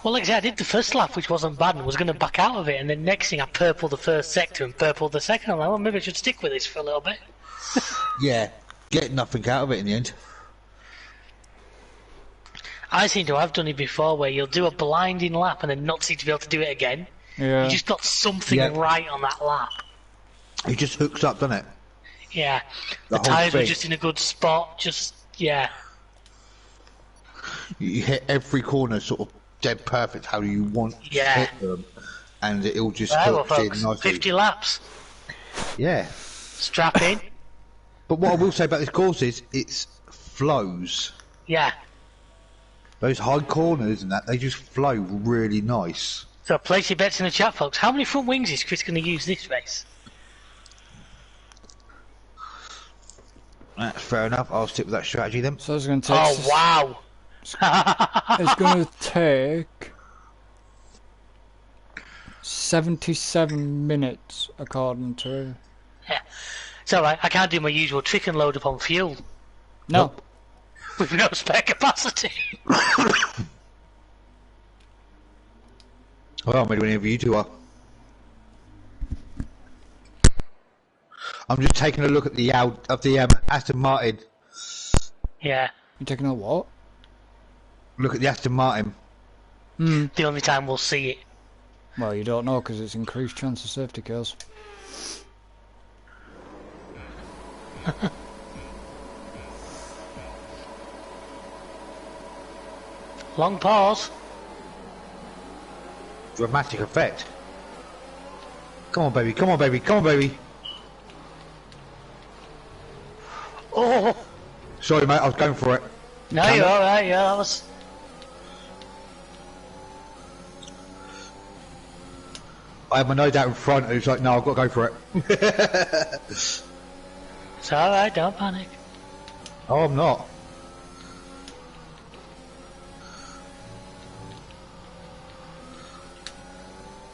Well, like I said, I did the first lap, which wasn't bad, and was going to back out of it, and then next thing I purpled the first sector and purpled the second. I'm like, well, maybe I should stick with this for a little bit. Yeah, get nothing out of it in the end. I seem to have done it before, where you'll do a blinding lap and then not seem to be able to do it again. Yeah. You just got something Yeah. right on that lap. It just hooks up, doesn't it? Yeah. The The whole tyres were thing. just in a good spot, just, yeah. You hit every corner sort of dead perfect how you want Yeah. to hit them, and it'll just Right, well, hook in folks, nicely. 50 laps. Yeah. Strap in. But what I will say about this course is, it's flows. Yeah. Those high corners and that, they just flow really nice. So place your bets in the chat, folks. How many front wings is Chris going to use this race? That's fair enough. I'll stick with that strategy then. So it's going to take. Oh, wow. It's going to take 77 minutes, according to. Yeah. It's alright, I can't do my usual trick and load up on fuel. No. With no spare capacity. Well, I'm ready whenever you two are. I'm just taking a look at the Aston Martin. Yeah. You're taking a what? Look at the Aston Martin. The only time we'll see it. Well, you don't know because it's increased chance of safety kills. Long pause. Dramatic effect. Come on, baby. Come on, baby. Come on, baby. Oh! Sorry, mate. I was going for it. No, Can you're I? alright, yeah, that was... I had my nose out in front, and he was like, "No, I've got to go for it." It's alright, don't panic. Oh, I'm not.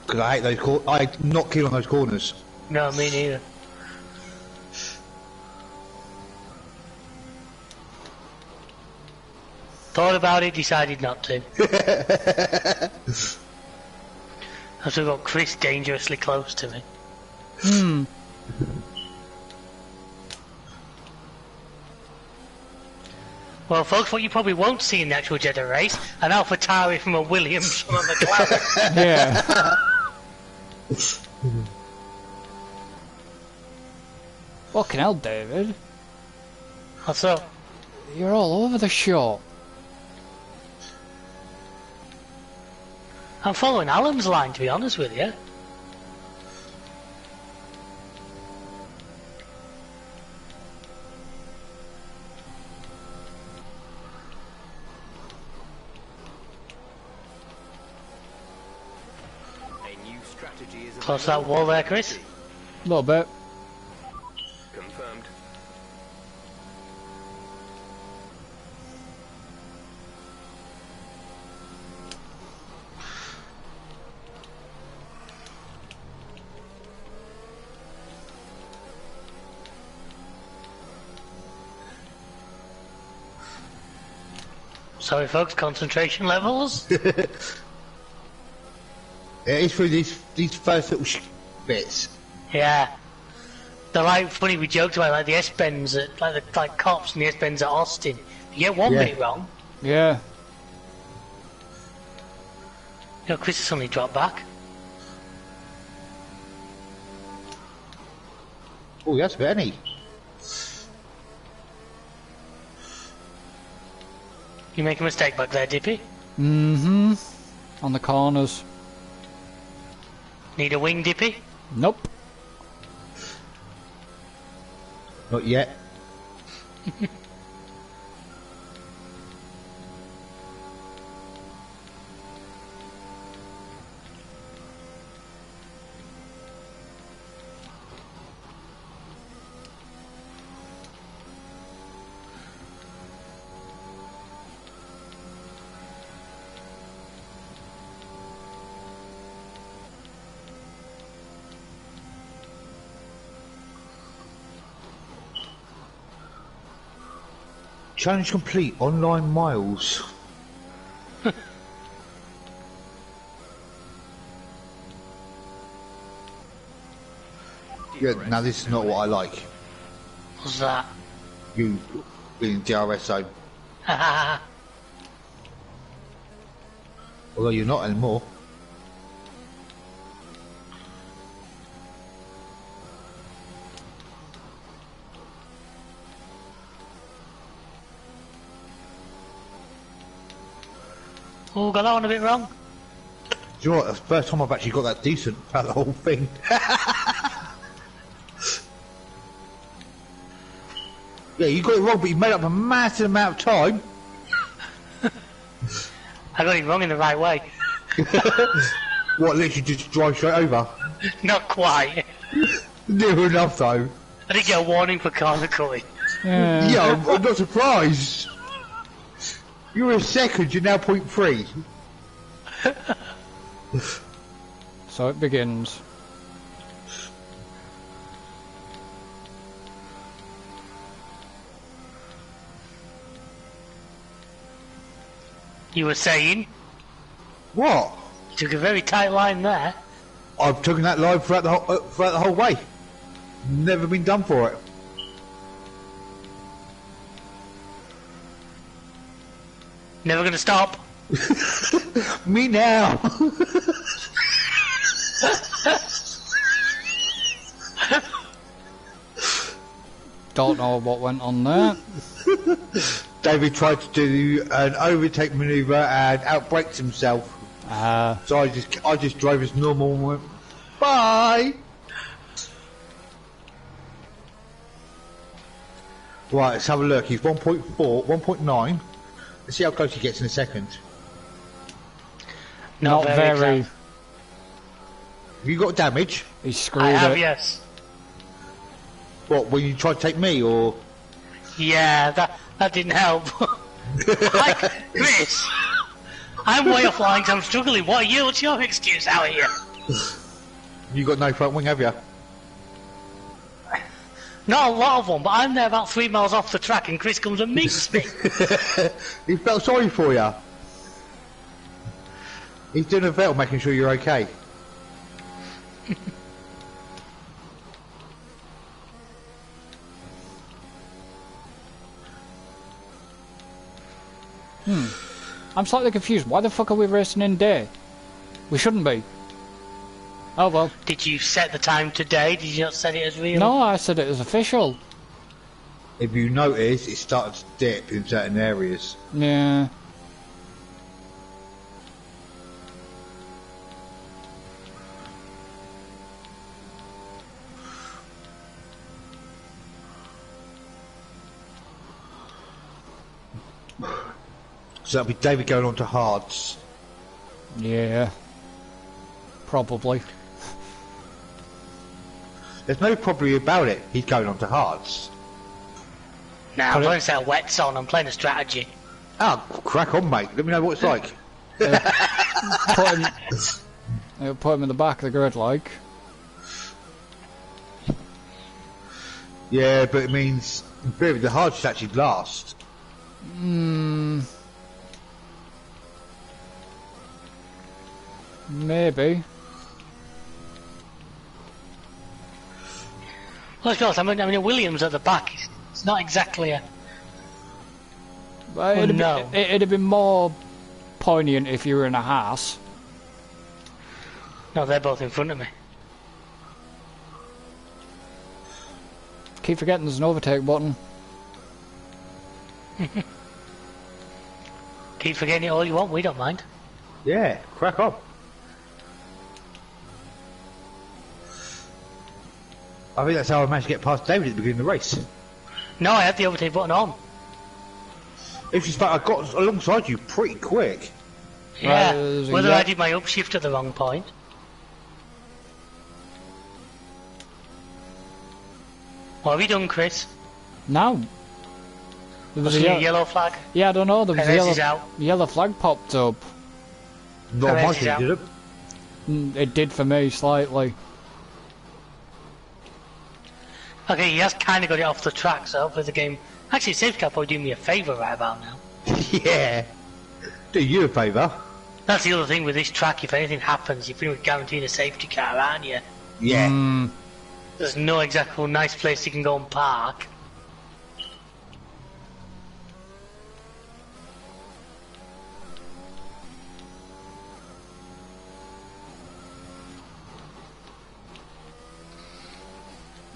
Because I hate those I'm not keen on those corners. No, me neither. Thought about it, decided not to. I've still got Chris dangerously close to me. Well, folks, what you probably won't see in the actual Jeddah race, an AlphaTauri from a Williams from a McLaren. Yeah. Fucking hell, David. What's up? You're all over the shop. I'm following Alan's line, to be honest with you. A new strategy is Close that wall there, Chris. A little bit. confirmed. Sorry, folks, concentration levels. It is through these first little bits. Yeah. They're like funny. We joked about like the S-bends at like cops and the S-bends at Austin. You get one bit wrong. Yeah. You know, Chris has suddenly dropped back. Oh, that's Benny. You make a mistake back there, Dippy. Mm-hmm. On the corners. Need a wing, Dippy? Nope. Not yet. Challenge complete. Online miles. Yeah, now this is not what I like. What's that? You being DRS zone. Although you're not anymore. Oh, got that one a bit wrong. Do you know what? That's the first time I've actually got that decent about the whole thing. Yeah, you got it wrong, but you made up a massive amount of time. I got it wrong in the right way. What, literally just drive straight over? Not quite. Near enough, though. I did get a warning for corner cutting. Yeah, I'm not surprised. You were a second, you're now 0.3. So it begins. You were saying? What? You took a very tight line there. I've taken that line throughout the whole way. Never been done for it. Never gonna stop. Me now. Don't know what went on there. David tried to do an overtake manoeuvre and outbraked himself. So I just drove as normal and went, bye! Right, let's have a look. He's 1.4, 1.9. Let's see how close he gets in a second. Not very. Have you got damage? He screwed I have, it. yes. What, when you tried to take me, or...? Yeah, that didn't help. Chris, I'm way off lines, I'm struggling. What's your excuse out here? You got no front wing, have you? Not a lot of them, but I'm there about 3 miles off the track and Chris comes and meets me. He felt sorry for you. He's doing a vet making sure you're okay. I'm slightly confused. Why the fuck are we racing in day? We shouldn't be. Oh well. Did you set the time today? Did you not set it as real? No, I said it was official. If you notice, it started to dip in certain areas. Yeah. So that'll be David going on to hards. Yeah. Probably. There's no probably about it. He's going on to hards. Nah, I'm playing a set of wets on. I'm playing a strategy. Oh, crack on, mate. Let me know what it's like. Put him in the back of the grid, like. Yeah, but it means in theory the hards should actually last. Maybe. Let's be honest, I mean, a Williams at the back, it's not exactly a... Well, it'd have been more poignant if you were in a Haas. No, they're both in front of me. Keep forgetting there's an overtake button. Keep forgetting it all you want, we don't mind. Yeah, crack on. I think that's how I managed to get past David at the beginning of the race. No, I had the overtake button on. It's just like I got alongside you pretty quick. Yeah, Right, whether I did my upshift at the wrong point. What have you done, Chris? No. There was Was a a yellow flag? Yeah, I don't know. There was Perez is a out. yellow flag popped up. Not Perez much, is out. did it? It did for me slightly. Okay, he has kind of got it off the track, so hopefully the game... Actually, safety car probably do me a favour right about now. Yeah. Do you a favour? That's the other thing with this track, if anything happens, you're pretty much guaranteed a safety car, aren't you? Yeah. There's no exactly nice place you can go and park.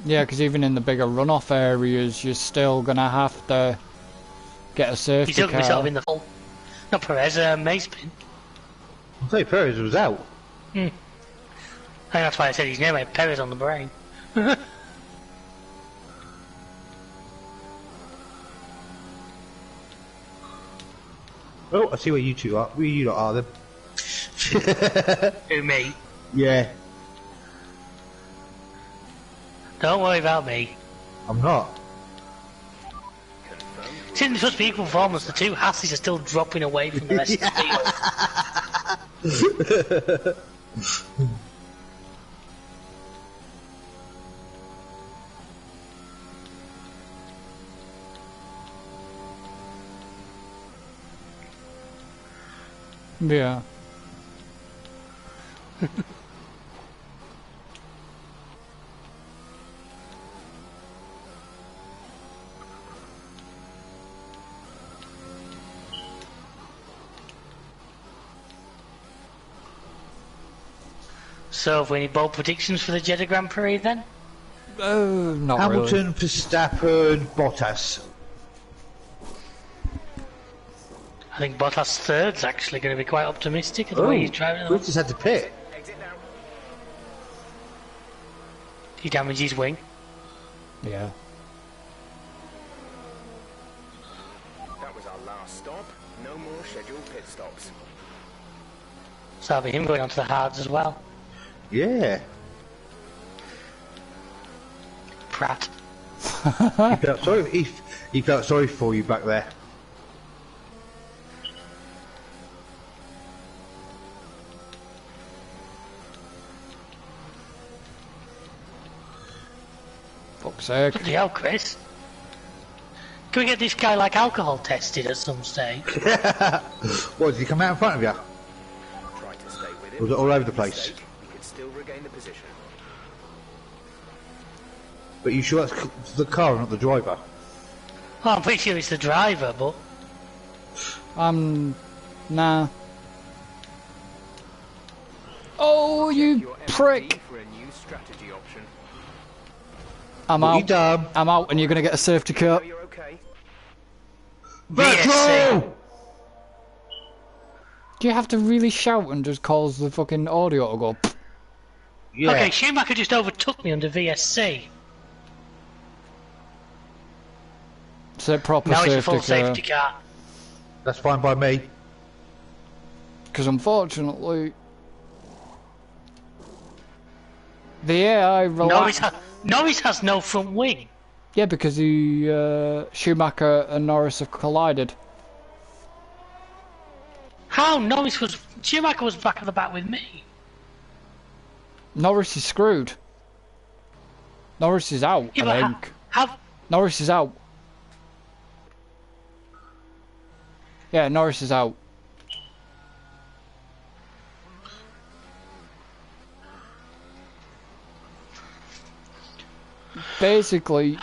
Yeah, because even in the bigger runoff areas, you're still gonna have to get a safety He's still car. himself in the full. Not Perez, Macepin. I thought Perez was out. I think that's why I said his name, I had Perez on the brain. Oh, I see where you two are. Where you lot are then. Who, me? Yeah, Don't worry about me. I'm not. Since it's supposed to be equal performance, the two Hasses are still dropping away from the rest of the field. Yeah. So, have we any bold predictions for the Jeddah Grand Prix then? Not Hamilton, really. Verstappen, Bottas. I think Bottas third's actually going to be quite optimistic at the way he's driving. Chris just had to pit. Exit now. He damaged his wing. Yeah. That was our last stop. No more scheduled pit stops. So that'll be him going onto the hards as well. Yeah. Pratt. He felt sorry for you back there. Fuck's sake. Bloody hell, Chris. Can we get this guy like alcohol tested at some stage? What, did he come out in front of you? Try to stay with it. Was it all over the place? Mistake, you can still regain the position. But you sure that's the car, not the driver? Well, I'm pretty sure it's the driver, but... Nah. Oh, you Your MD prick! for a new strategy option. I'm What you out. done? I'm out, and you're gonna get a safety car. Oh, you're okay. VSC. Do you have to really shout and just cause the fucking audio to go? Pfft? Yeah. Okay, Schumacher just overtook me under VSC. It's a proper Now it's a safety full car. safety car. That's fine by me. Because unfortunately, the AI Norris has no front wing. Yeah, because Schumacher and Norris have collided. How? Schumacher was back at the back with me. Norris is screwed. Norris is out, Yeah, I but think. how? Norris is out. Yeah, Norris is out. basically,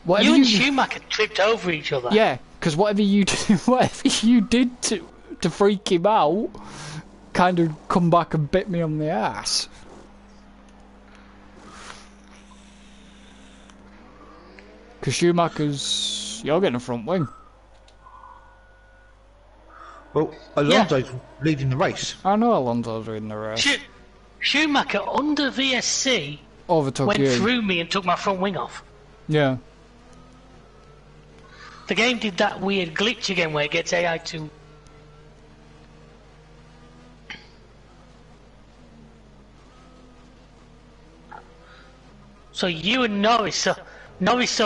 You and Schumacher tripped over each other. Yeah, because whatever you did to freak him out, kind of come back and bit me on the ass. Because Schumacher's, you're getting a front wing. Well, Alonso's leading the race. I know Alonso's leading the race. Schumacher under VSC Overtook you. went through me and took my front wing off. Yeah. The game did that weird glitch again where it gets AI to... So you and Norris saw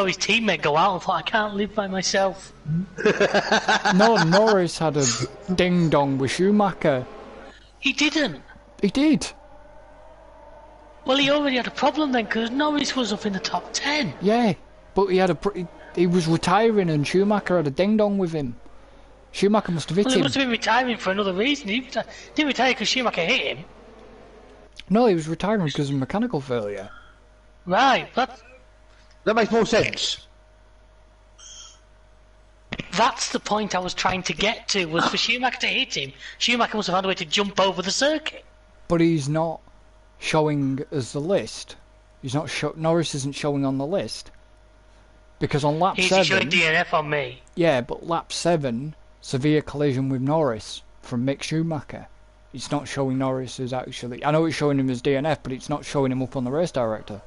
his teammate go out and thought, I can't live by myself. No, Norris had a ding-dong with Schumacher. He didn't. He did. Well, he already had a problem then, because Norris was up in the top 10. Yeah, but he was retiring and Schumacher had a ding-dong with him. Schumacher must have hit Well, he him. must have been retiring for another reason. He didn't retire because Schumacher hit him. No, he was retiring because of mechanical failure. Right, That makes more sense. that's the point I was trying to get to, was for Schumacher to hit him. Schumacher must have had a way to jump over the circuit. But he's not showing as the list. He's not Norris isn't showing on the list. Because on lap He's 7... showing DNF on me. Yeah, but lap 7, severe collision with Norris from Mick Schumacher. It's not showing Norris as actually... I know it's showing him as DNF, but it's not showing him up on the race director.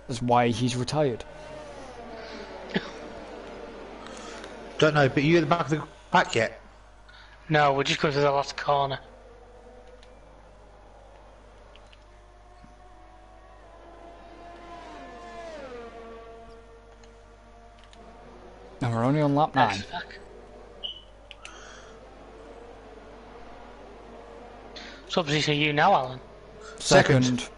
That's why he's retired. Don't know, but you at the back of the pack yet? No, we're just going to the last corner. And we're only on lap 9. So what position are you now, Alan? Second.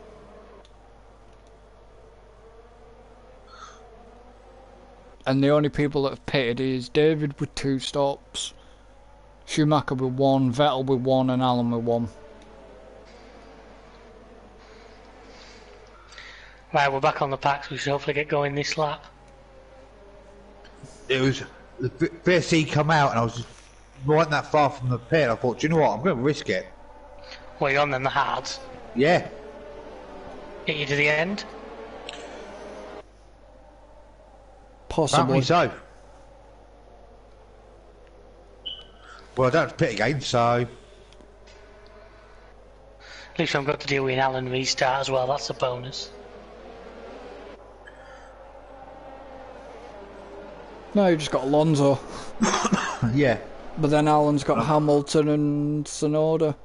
And the only people that have pitted is David with 2 stops, Schumacher with 1, Vettel with 1 and Allen with 1. Right, we're back on the packs. We should hopefully get going this lap. It was the VSC come out and I was just right that far from the pit. I thought, do you know what? I'm going to risk it. Well, you're on then the hards. Yeah. Get you to the end. Possibly. Apparently so. Well, I don't have to pit again, so... At least I've got to deal with an Alan restart as well. That's a bonus. No, you just got Alonso. Yeah. But then Alan's got Hamilton and Tsunoda.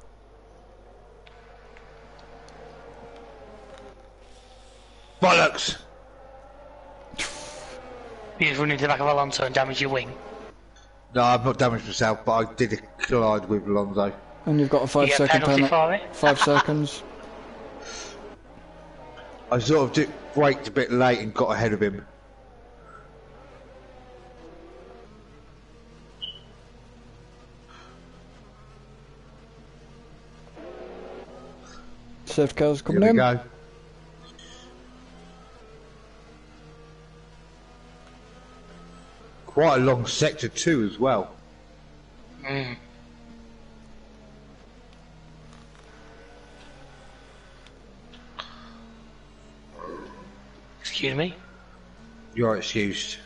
Bollocks! You just run into the back of Alonso and damage your wing. No, I've not damaged myself, but I did collide with Alonso. And you've got a 5 You get second penalty for it? 5 seconds. I sort of braked a bit late and got ahead of him. Safety car's coming Here in. we go. Quite a long sector too as well. Mm. Excuse me? You're excused.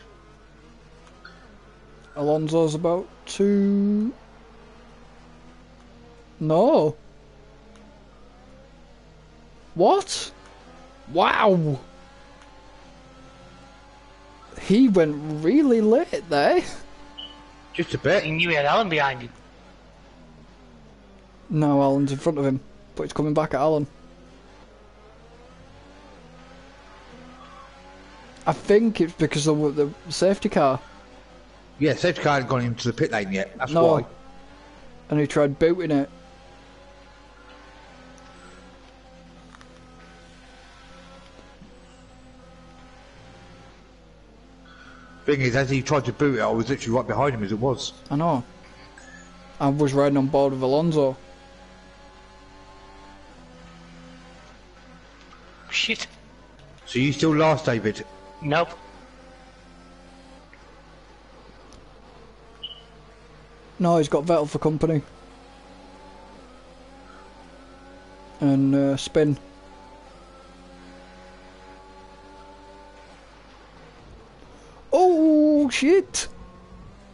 Alonso's about to... No. What? Wow. He went really late there. Just a bit. He knew he had Alan behind him. No, Alan's in front of him, but it's coming back at Alan. I think it's because of the safety car. Yeah, safety car hadn't gone into the pit lane yet. That's No. why. And he tried booting it. Thing is, as he tried to boot it, I was literally right behind him as it was. I know. I was riding on board with Alonso. Shit. So you still last, David? Nope. No, he's got Vettel for company. And spin. Oh shit!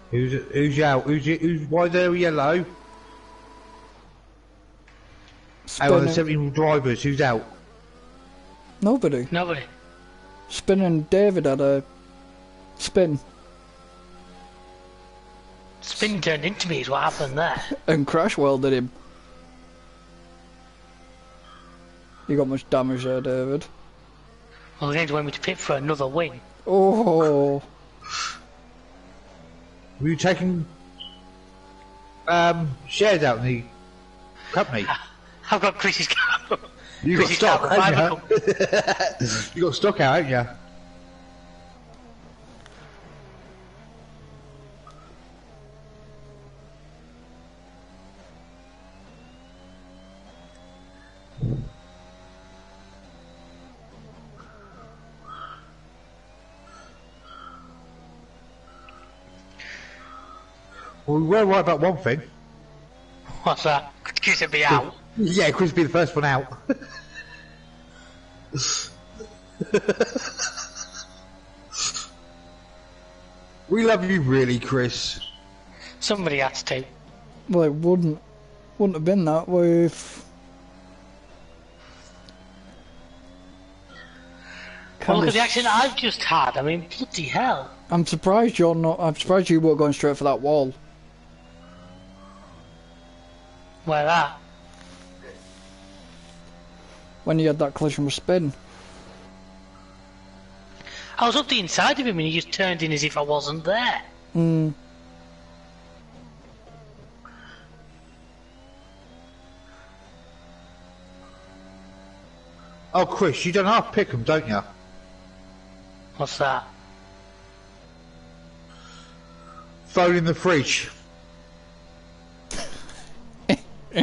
Who's out? Who's why they're yellow? Out of the 17 drivers, who's out? Nobody. Nobody. Spin and David had a spin. Spin turned into me is what happened there. And crash welded him. You got much damage there, David. Well, they're going to want me to pit for another win. Oh. Were you taking shares out in the company? I've got Chris's car. You got stock, haven't you? You got stock out, haven't you? Well, we were right about one thing. What's that? Could Chris be out? Yeah, Chris be the first one out. We love you really, Chris. Somebody had to. Well, it wouldn't have been that way if... Well, look at the accident I've just had. I mean, bloody hell. I'm surprised you're not... I'm surprised you weren't going straight for that wall. Where that? When you had that collision with spin. I was up the inside of him and he just turned in as if I wasn't there. Hmm. Oh, Chris, you don't have to pick them, don't you? What's that? Phone in the fridge.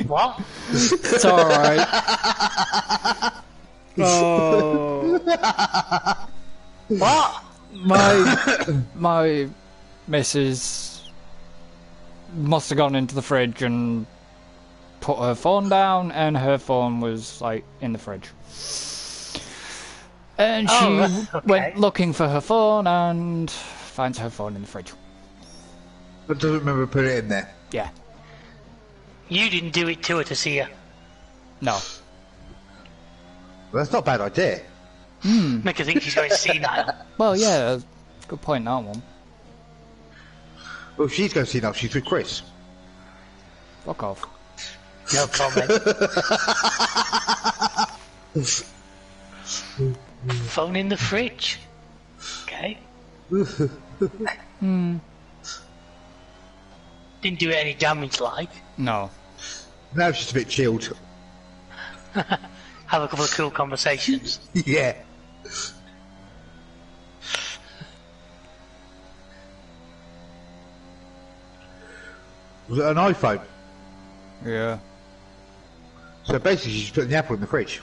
What? It's alright. Oh. What? My missus must have gone into the fridge and put her phone down, and her phone was like in the fridge. And she went looking for her phone and finds her phone in the fridge. But doesn't remember putting it in there. Yeah. You didn't do it to her to see her. No. Well, that's not a bad idea. Make her think she's going senile. Well, yeah, good point, that one. Well, she's going to see now. She's with Chris. Fuck off. No comment. Phone in the fridge. Okay. Didn't do it any damage, like. No. Now she's a bit chilled. Have a couple of cool conversations. Yeah. Was it an iPhone? Yeah. So basically she's putting the apple in the fridge.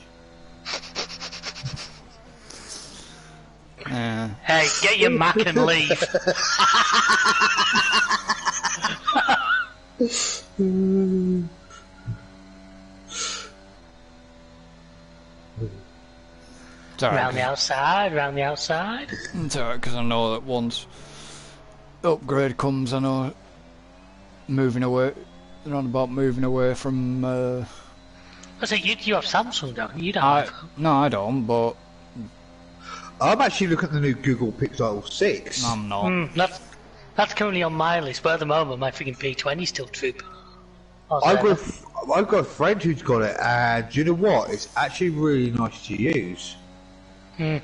Yeah. Hey, get your Mac and leave. It's alright. Round the outside, round the outside. It's alright, because I know that once upgrade comes, I know moving away. They're on about moving away from. I say you have Samsung, don't you? You don't have. No, I don't, but I'm actually looking at the new Google Pixel 6. I'm not. That's currently on my list, but at the moment my freaking P20 is still trooping. I've got a friend who's got it, and do you know what? It's actually really nice to use. The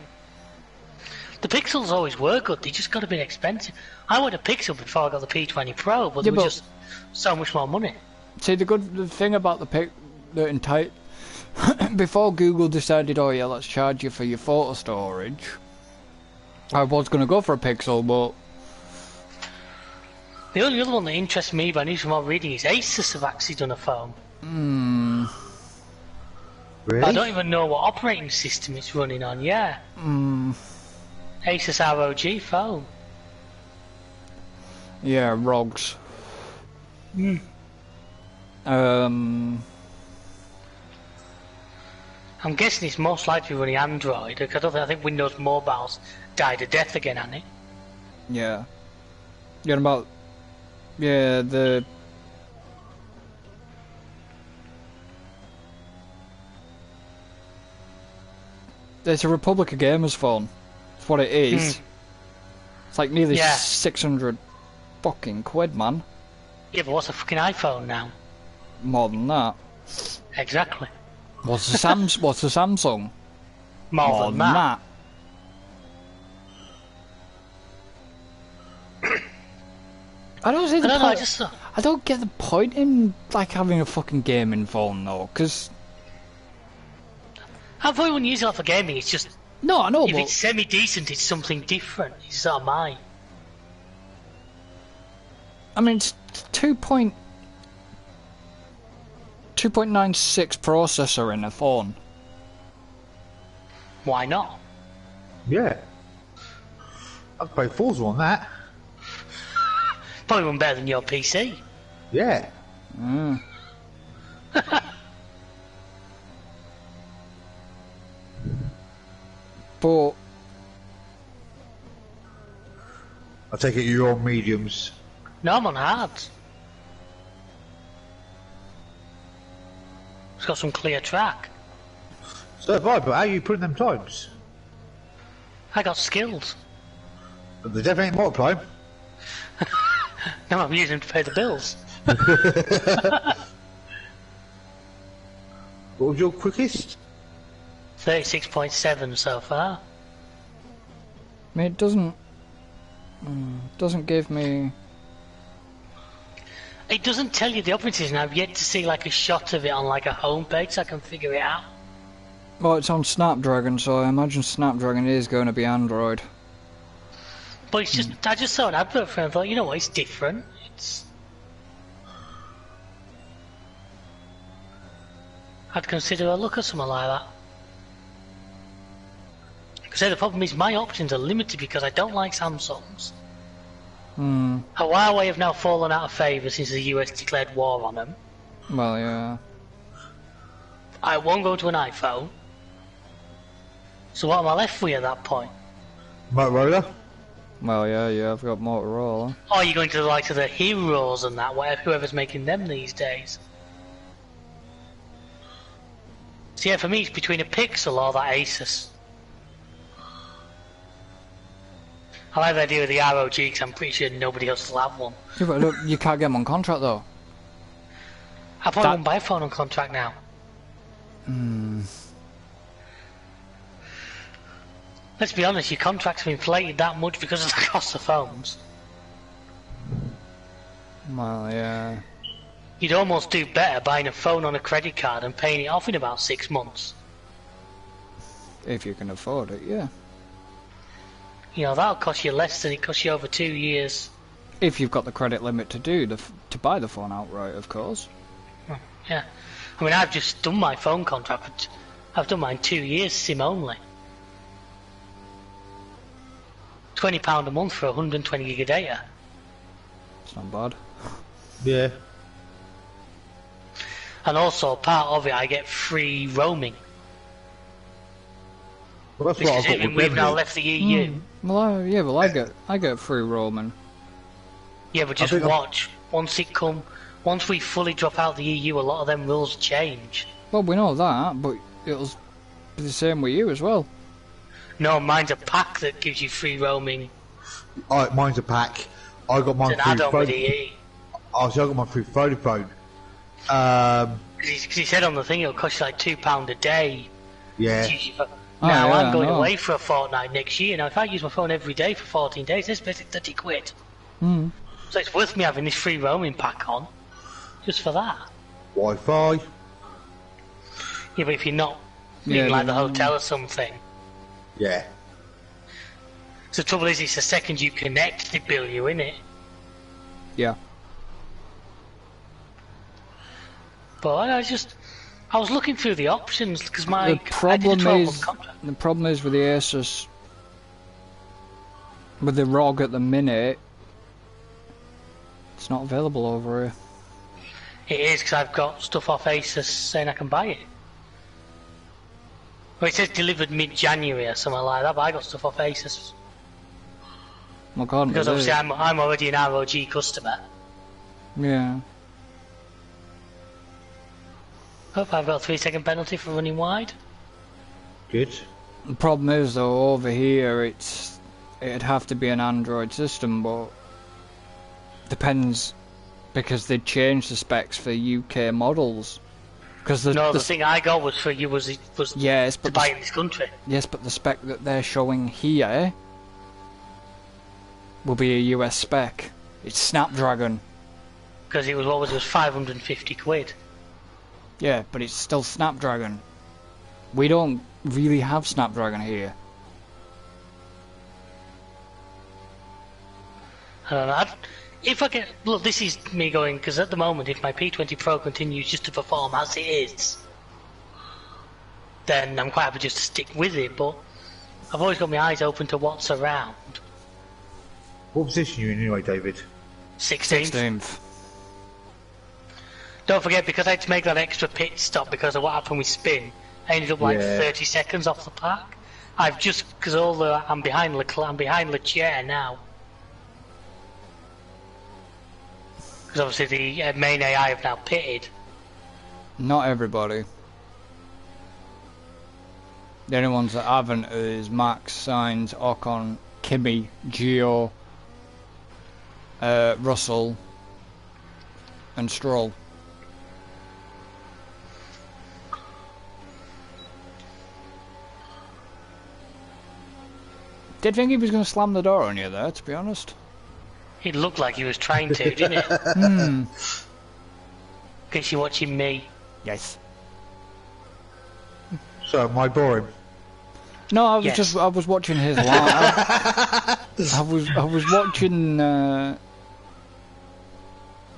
Pixels always were good, they just got a bit expensive. I went a Pixel before I got the P20 Pro, but they were just so much more money. See, the thing about before Google decided, oh yeah, let's charge you for your photo storage, I was going to go for a Pixel, but the only other one that interests me, but I need some more reading, is Asus have actually done a phone. Really? I don't even know what operating system it's running on, yeah. Asus ROG phone. Yeah, ROGs. I'm guessing it's most likely running Android, because I think Windows Mobile's died a death again, hasn't it? Yeah. You're about... Yeah, the... It's a Republic of Gamers phone. That's what it is. It's like nearly 600 fucking quid, man. Yeah, but what's a fucking iPhone now? More than that. Exactly. What's the What's the Samsung? More than that. I don't see the I point. I don't get the point in like having a fucking gaming phone though, because I probably wouldn't use it for gaming. It's just no, I know. If but it's semi-decent, it's something different. It's not mine. I mean, it's 2.96 processor in a phone. Why not? Yeah. I'd play Forza on that. Probably one better than your PC. Yeah. But I take it you're on mediums. No, I'm on hards. It's got some clear track. So have I, but how are you putting them times? I got skills. They definitely ain't multiplying. No, I'm using them to pay the bills. What was your quickest? 36.7 so far. I mean, it doesn't give me. It doesn't tell you the operating system. I've yet to see like a shot of it on like a homepage so I can figure it out. Well, it's on Snapdragon, so I imagine Snapdragon is going to be Android. But it's just, I just saw an advert for it and thought, you know what, it's different. I'd consider a look at something like that. Because the problem is my options are limited because I don't like Samsungs. Huawei have now fallen out of favour since the US declared war on them. Well, yeah. I won't go to an iPhone. So what am I left with at that point? Motorola? Well, yeah, I've got Motorola. Or are you going to the likes of the Heroes and that, whoever's making them these days? So yeah, for me it's between a Pixel or that Asus. I like the idea of the ROG because I'm pretty sure nobody else will have one. Yeah, but look, you can't get them on contract though. I probably won't buy a phone on contract now. Let's be honest, your contracts have inflated that much because of the cost of phones. Well, yeah. You'd almost do better buying a phone on a credit card and paying it off in about 6 months. If you can afford it, yeah. You know, that'll cost you less than it costs you over 2 years. If you've got the credit limit to buy the phone outright, of course. Yeah. I mean, I've just done my phone contract, but I've done mine 2 years SIM only. £20 a month for 120 gig of data. It's not bad. Yeah. And also, part of it, I get free roaming. Well, that's what I've got with We've them, now mate. left the EU. Well, I get free roaming. Yeah, but just watch. Once we fully drop out the EU, a lot of them rules change. Well, we know that, but it'll be the same with you as well. No, mine's a pack that gives you free roaming. Alright, mine's a pack. I got mine It's an through add-on with Vodafone. EE. Oh, so I got mine through Vodafone. Because he said on the thing it'll cost you like £2 a day. Yeah. Now yeah, I'm going I know. away for a fortnight next year. Now if I use my phone every day for 14 days, that's basically 30 quid. So it's worth me having this free roaming pack on. Just for that. Wi-Fi. Yeah, but if you're not Yeah, in like the no. hotel or something. Yeah. So the trouble is, it's the second you connect, they bill you, innit? Yeah. But I just, I was looking through the options because The I did a problem 12-month is contract. the problem is with the Asus, with the ROG at the minute, it's not available over here. It is because I've got stuff off Asus saying I can buy it. Well, it says delivered mid-January or something like that, but I got stuff off Asus. Well, according Because to obviously this, I'm already an ROG customer. yeah. Hope I've got a 3-second penalty for running wide. Good. The problem is though, over here it'd have to be an Android system, but depends because they'd change the specs for UK models. Because The thing I got was for you was yes, to but buy in this country. yes, but the spec that they're showing here will be a US spec. It's Snapdragon. Because it was 550 quid. Yeah, but it's still Snapdragon. We don't really have Snapdragon here. I don't know. If I get look, this is me going because at the moment, if my P20 Pro continues just to perform as it is, then I'm quite happy just to stick with it. But I've always got my eyes open to what's around. What position are you in anyway, David? 16th. 16th. Don't forget, because I had to make that extra pit stop because of what happened with spin, I ended up like Yeah. 30 seconds off the park. I've just because I'm behind Leclerc now. Because obviously the main AI have now pitted. Not everybody. The only ones that haven't is Max, Sainz, Ocon, Kimi, Gio, Russell, and Stroll. Did think he was going to slam the door on you there, to be honest. It looked like he was trying to, didn't it? Hmm. Guess you're watching me. Yes. So, am I boring? No, I was Yes. I was watching his line. I was watching the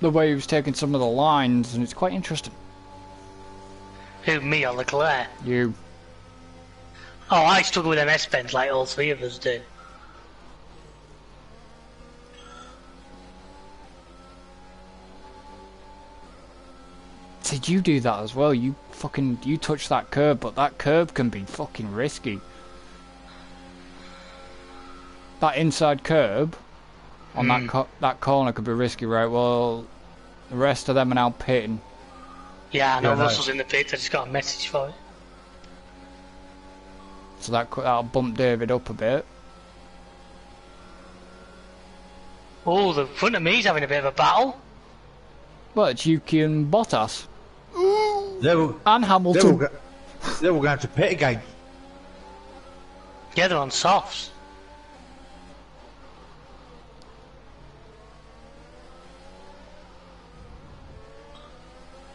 way he was taking some of the lines, and it's quite interesting. Who, me or Leclerc? You. Oh, I struggle with MS pens like all three of us do. Did you do that as well? You touch that curb, but that curb can be fucking risky. That inside curb on that corner could be risky, right? Well, the rest of them are now pitting. Yeah, I know Yeah, no. Russell's in the pit. I just got a message for it. So that'll bump David up a bit. Oh, the front of me's having a bit of a battle. Well, it's Yuki and Bottas. They're all, And they're all, Hamilton. go- they're all going to pit again. Yeah, they're on softs.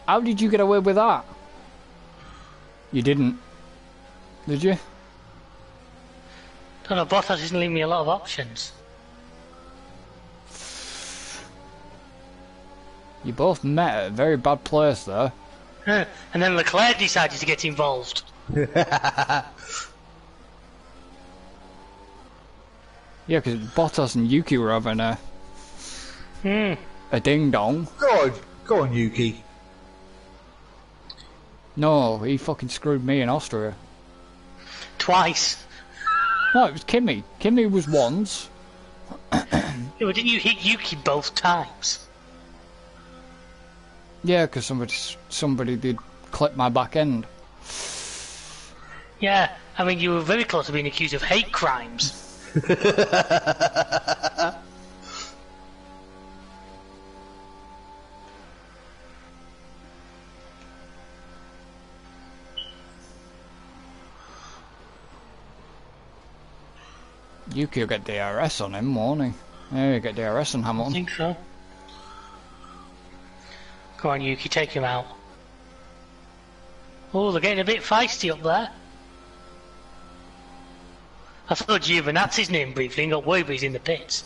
How did you get away with that? You didn't. Did you? Don't know, Bottas isn't leaving me a lot of options. You both met at a very bad place there. And then Leclerc decided to get involved. Yeah, because Bottas and Yuki were having a ding dong. Go on, Yuki. No, he fucking screwed me in Austria. Twice. No, it was Kimi. Kimi was once. Yeah, but didn't you hit Yuki both times? Yeah, because somebody did clip my back end. Yeah, I mean, you were very close to being accused of hate crimes. Yuki will get DRS on him, won't he? Yeah, he'll get DRS on I Hamilton. think so. Go on, Yuki, take him out. Oh, they're getting a bit feisty up there. I thought Giovinazzi's name briefly and got worried, but he's in the pits.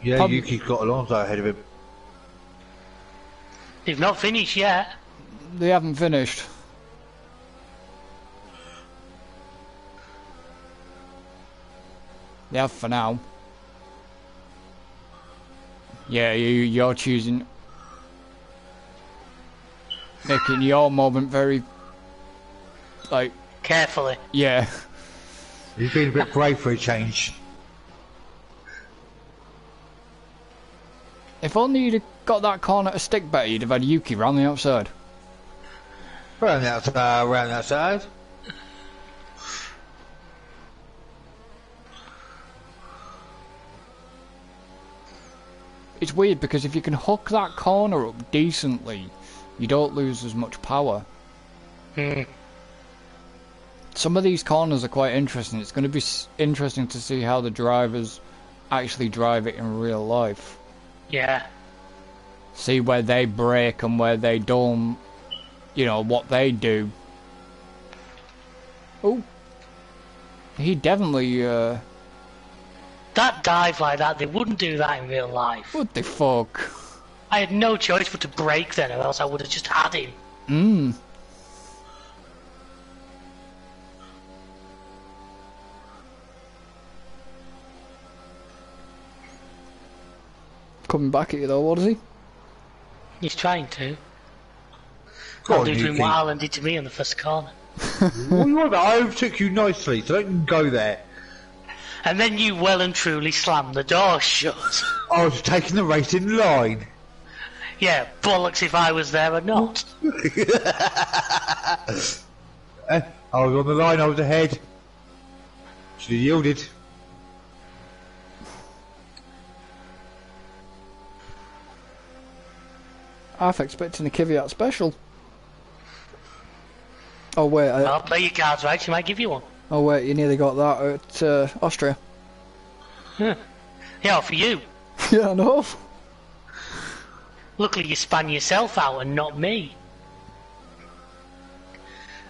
Yeah, Probably- Yuki's got Alonso ahead of him. They've not finished yet. They haven't finished. They have for now. Yeah, you're choosing... making your moment very... like... Carefully. Yeah. He's been a bit brave for a change. If only you'd have got that corner to stick better, you'd have had Yuki round the outside. Round the outside. It's weird because if you can hook that corner up decently, you don't lose as much power. Some of these corners are quite interesting. It's going to be interesting to see how the drivers actually drive it in real life. Yeah. See where they brake and where they don't, you know, what they do. Oh. He definitely, That dive like that, they wouldn't do that in real life. what the fuck? I had no choice but to brake then, or else I would have just had him. Coming back at you though, what is he? He's trying to. Go I'll on, do to him Yuki. what Alan did to me on the first corner. What do you want? I overtook you nicely, so don't go there. And then you well and truly slammed the door shut. I was taking the race in line. Yeah, bollocks if I was there or not. I was on the line, I was ahead. Should have yielded. Half expecting a Kvyat special. Oh wait, Well, play your cards right, she might give you one. oh wait, you nearly got that at Austria. Yeah, for you. Yeah, I know. Luckily you span yourself out and not me.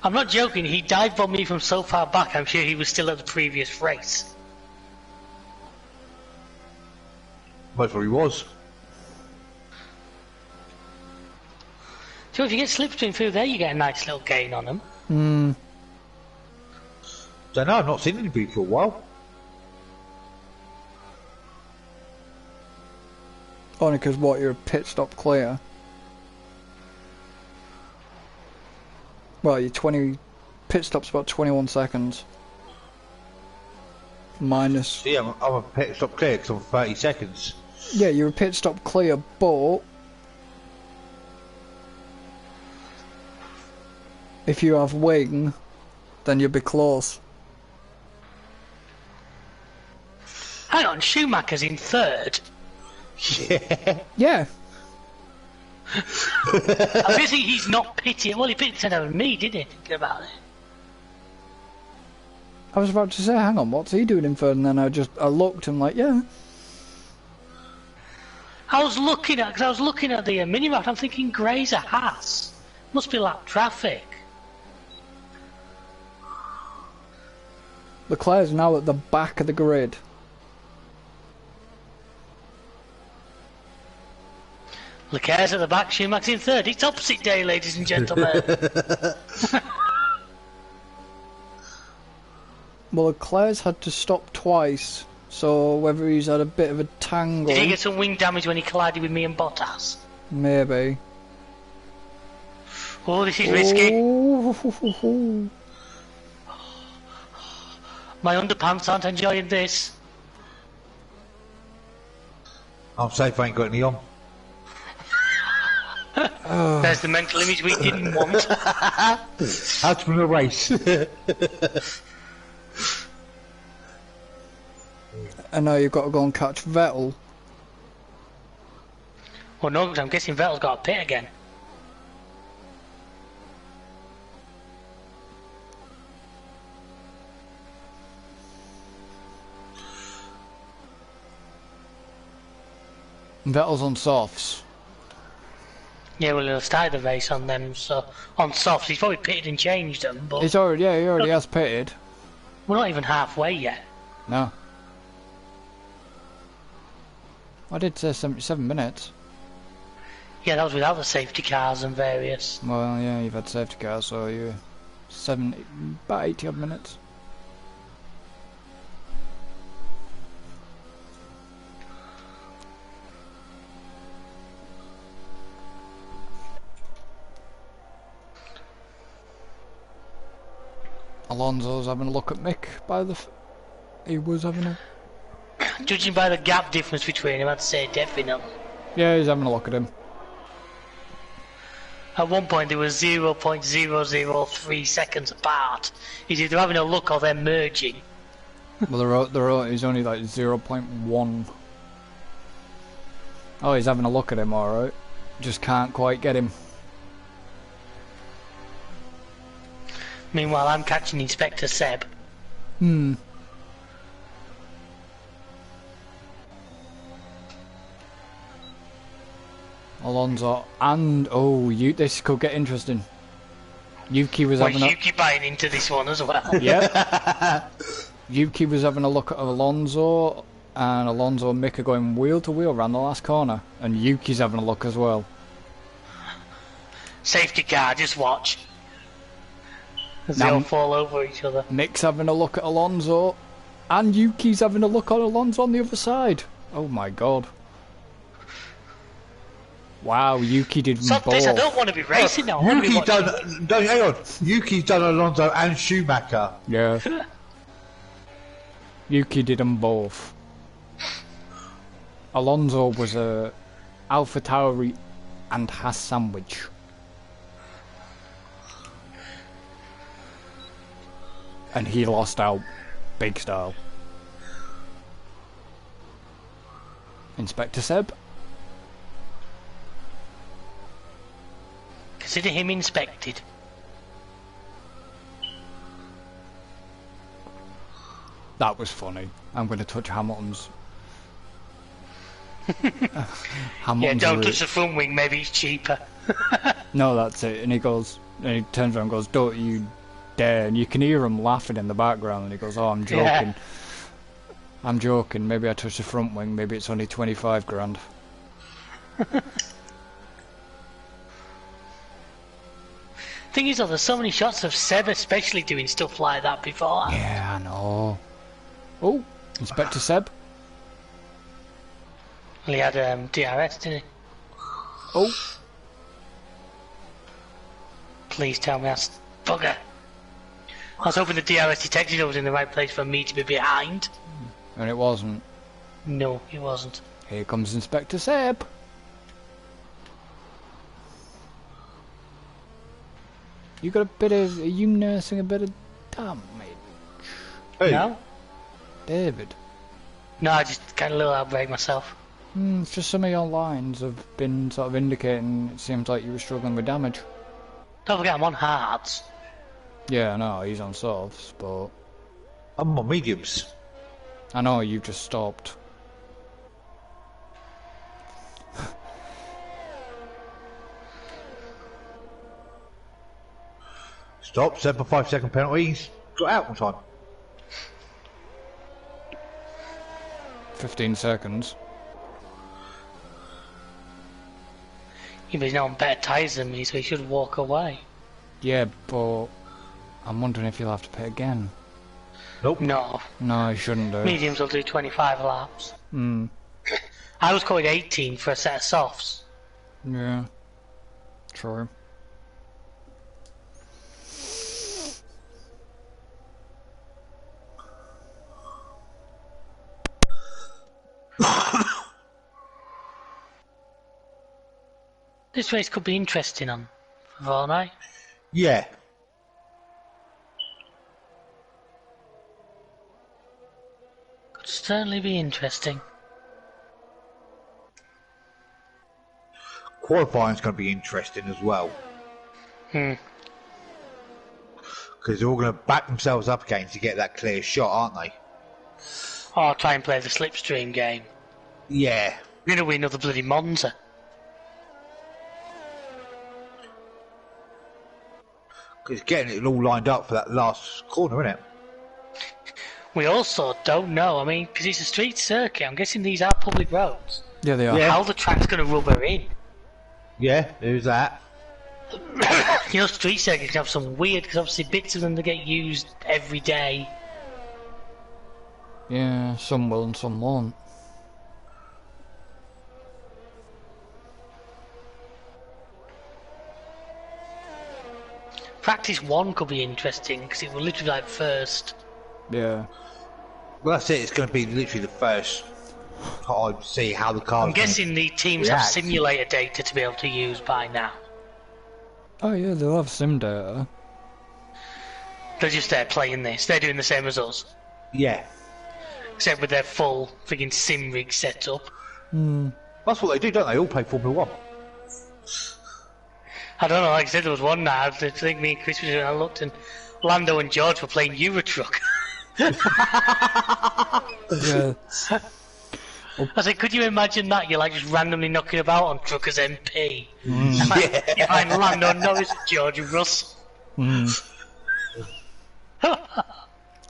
I'm not joking, he dive bombed me from so far back, I'm sure he was still at the previous race. That's what he was. So if you get slipstream through there, you get a nice little gain on them. Don't know, I've not seen anybody for a while. Only because what, you're a pit stop clear. Well, you're 20... pit stop's about 21 seconds. Minus... Yeah, I'm a pit stop clear because I'm 30 seconds. Yeah, you're a pit stop clear, but... if you have wing, then you'll be close. Hang on, Schumacher's in third. Yeah. Yeah. Obviously he's not pitting. Well, he pitted over me, didn't he? Thinking about it. I was about to say, hang on, what's he doing in third? And then I looked and like, yeah. I was looking at the minimap. I'm thinking Gray's a Haas. Must be lap traffic. Leclerc's now at the back of the grid. Leclerc's at the back, Schumacher's in third. It's opposite day, ladies and gentlemen. Well, Leclerc's had to stop twice, so whether he's had a bit of a tangle... Did he get some wing damage when he collided with me and Bottas? Maybe. Oh, this is risky. Ooh. My underpants aren't enjoying this. I'm safe, I ain't got any on. There's the mental image we didn't want. Out from the race. And now you've got to go and catch Vettel. Well, no, because I'm guessing Vettel's got a pit again. Vettel's on softs. Yeah, well, he'll start the race on them, so on softs. He's probably pitted and changed them, but He's already, yeah, he already has pitted. we're not even halfway yet. No. I did say 77 minutes. Yeah, that was without the safety cars and various. Well, yeah, you've had safety cars, so you're about 80 odd minutes. Alonso's having a look at Mick he was having a... Judging by the gap difference between them, I'd say definitely. Yeah, he's having a look at him. At one point, they were 0.003 seconds apart. He's either having a look or they're merging. Well, he's only like 0.1. Oh, he's having a look at him, alright. Just can't quite get him. Meanwhile, I'm catching Inspector Seb. Alonso and this could get interesting. Yuki was having Yuki buying into this one as well. Yep. Yuki was having a look at Alonso, and Alonso and Mick are going wheel to wheel around the last corner, and Yuki's having a look as well. Safety car, just watch. As they all fall over each other. Mick's having a look at Alonso, and Yuki's having a look at Alonso on the other side. Oh my god. Wow, Yuki did both. I don't want to be racing now. Yuki's done Alonso and Schumacher. Yeah. Yuki did them both. Alonso was a Alpha Tauri and Haas sandwich. And he lost out big style. Inspector Seb? Consider him inspected. That was funny. I'm going to touch Hamilton's. Yeah, don't touch the front wing, maybe it's cheaper. No, that's it. And he turns around and goes, don't you dare. And you can hear him laughing in the background, and he goes, oh, I'm joking. Yeah. I'm joking. Maybe I touched the front wing. Maybe it's only 25 grand. Thing is, though, there's so many shots of Seb especially doing stuff like that before. Yeah, I know. Oh, Inspector Seb. Well, he had DRS, didn't he? Oh. Please tell me that's bugger. I was hoping the DRS detected I was in the right place for me to be behind. And it wasn't. No, it wasn't. Here comes Inspector Seb. You got a bit of... Are you nursing a bit of damage? Hey. No? David? No, I just got a little outbreak myself. It's just some of your lines have been sort of indicating it seems like you were struggling with damage. Don't forget I'm on hards. Yeah, I know, he's on softs, but... I'm on mediums. I know, you just stopped. Stop, 5-second penalties. Got out one time. 15 seconds. Yeah, but he's not on better tyres than me, so he should walk away. Yeah, but... I'm wondering if you'll have to pay again. Nope. No. No, you shouldn't do. Mediums will do 25 laps. I was quoted 18 for a set of softs. Yeah. True. This race could be interesting on Varney. Yeah. Could certainly be interesting. Qualifying's going to be interesting as well. Because they're all going to back themselves up again to get that clear shot, aren't they? Or try and play the slipstream game. Yeah. You're going to win another bloody Monza. Because getting it all lined up for that last corner, isn't it? We also don't know, I mean, because it's a street circuit, I'm guessing these are public roads. Yeah, they are. Yeah. How the track's going to rubber in. Yeah, there's that. You know, street circuits can have some weird, because obviously bits of them that get used every day. Yeah, some will and some won't. Practice 1 could be interesting, because it will literally be like first. Yeah. Well, that's it. It's going to be literally the first time to see how the car. I'm guessing the teams have simulator data to be able to use by now. Oh yeah, they'll have sim data. They're just there playing this. They're doing the same as us. Yeah. Except with their full friggin' sim rig set up. That's what they do, don't they? All play Formula 1. I don't know, like I said, there was one night, I think me and Chris were doing, I looked and Lando and George were playing Euro Truck. Yeah. I said, could you imagine that? You're like just randomly knocking about on Truckers MP. Like, you find Lando Norris and George Russell.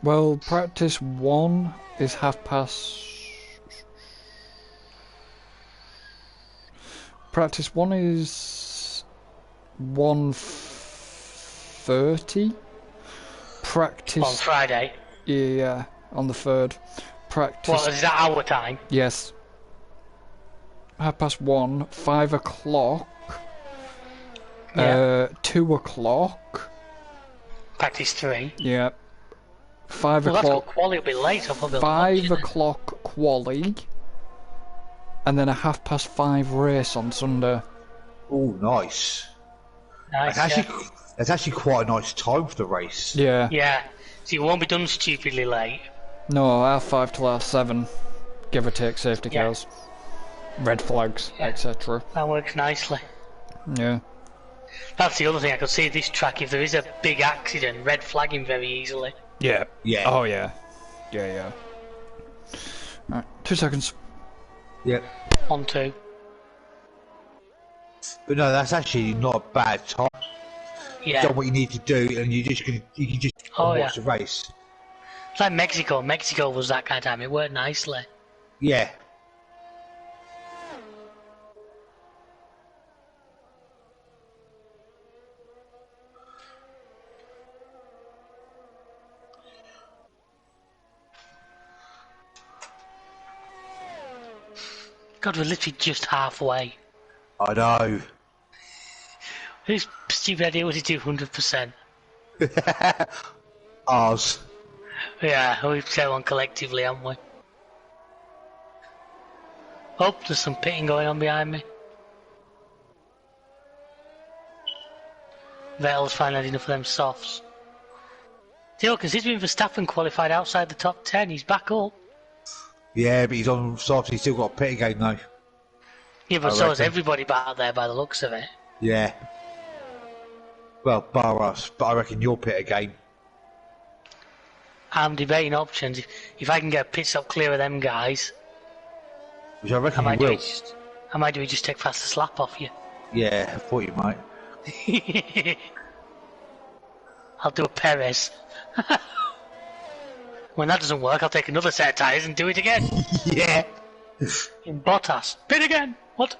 Well, practice 1 is 1:30. Practice 1 is 1:30. Practice On Friday. Yeah, on the 3rd. Practice. What, is that our time? Yes. 1:30, 5 o'clock. Yeah. 2 o'clock. Practice 3. Yeah. 5 Well, that's got o'clock. quali a bit late. I'll probably 5 o'clock quali. And then a 5:30 race on Sunday. Oh, nice. Nice, That's actually quite a nice time for the race. Yeah. Yeah. So you won't be done stupidly late. No, 5:30 till 7, give or take safety Yeah. cars, red flags, Yeah. etc. That works nicely. Yeah. That's the other thing. I could see this track, if there is a big accident, red flagging very easily. Yeah. Yeah. Oh yeah. Yeah. Right, 2 seconds. Yep. On 2. But no, that's actually not a bad time. Yeah. Done what you need to do, and you can just watch the race. It's like Mexico. Mexico was that kind of time. It worked nicely. Yeah. God, we're literally just halfway. I know. Whose stupid idea was to do 100%? Ours. Yeah, we've set one collectively, haven't we? Oh, there's some pitting going on behind me. Vettel's finally had enough of them softs. Still, considering Verstappen qualified outside the top 10, he's back up. Yeah, but he's on soft. He's still got a pit again though. Yeah, but I so is reckon. everybody back there by the looks of it. Yeah. Well, bar us, but I reckon you'll pit again. I'm debating options. If I can get a pit stop clear of them guys, Which I reckon I you will. might do it just take faster slap off you. Yeah, I thought you might. I'll do a Perez. When that doesn't work, I'll take another set of tyres and do it again. Yeah. In Bottas. Pit again! What?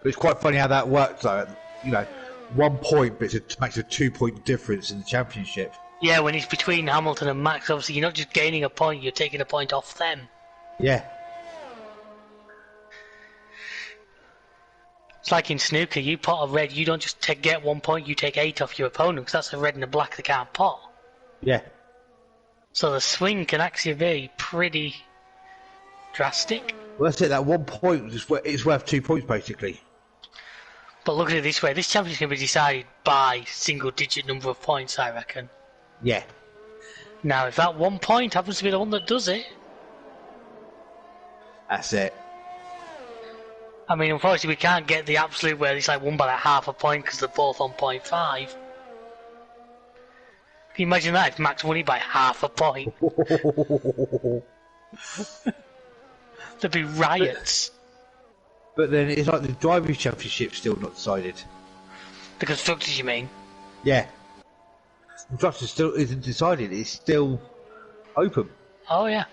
But it's quite funny how that works though. You know, 1 point, but it makes a 2-point difference in the championship. Yeah, when it's between Hamilton and Max, obviously you're not just gaining a point, you're taking a point off them. Yeah. It's like in snooker, you pot a red, you don't just get 1 point, you take 8 off your opponent, because that's a red and a black they can't pot. Yeah. So the swing can actually be pretty drastic. Well, that's it. That 1 point is worth 2 points basically. But look at it this way, this championship's going to be decided by single-digit number of points, I reckon. Yeah. Now, if that 1 point happens to be the one that does it, That's it. I mean, unfortunately, we can't get the absolute where it's like won by like half a point because they're both on 0.5. Can you imagine that if Max won it by half a point? There'd be riots. But then it's like the driving championship's still not decided. The constructors, you mean? Yeah. The constructor still isn't decided. It's still open. Oh yeah.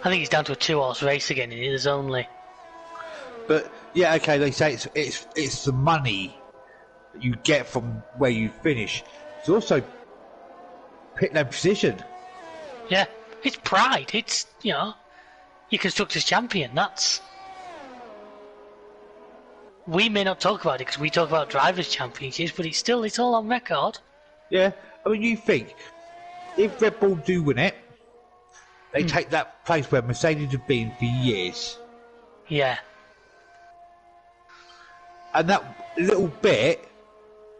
I think it's down to a 2-horse race again. It is only. But yeah, okay, they say it's the money that you get from where you finish. It's also pit lane position. Yeah, it's pride. It's, you know, your constructors champion. That's. We may not talk about it because we talk about drivers' championships, but it's all on record. Yeah, I mean, you think if Red Bull do win it, they take that place where Mercedes have been for years, Yeah. and that little bit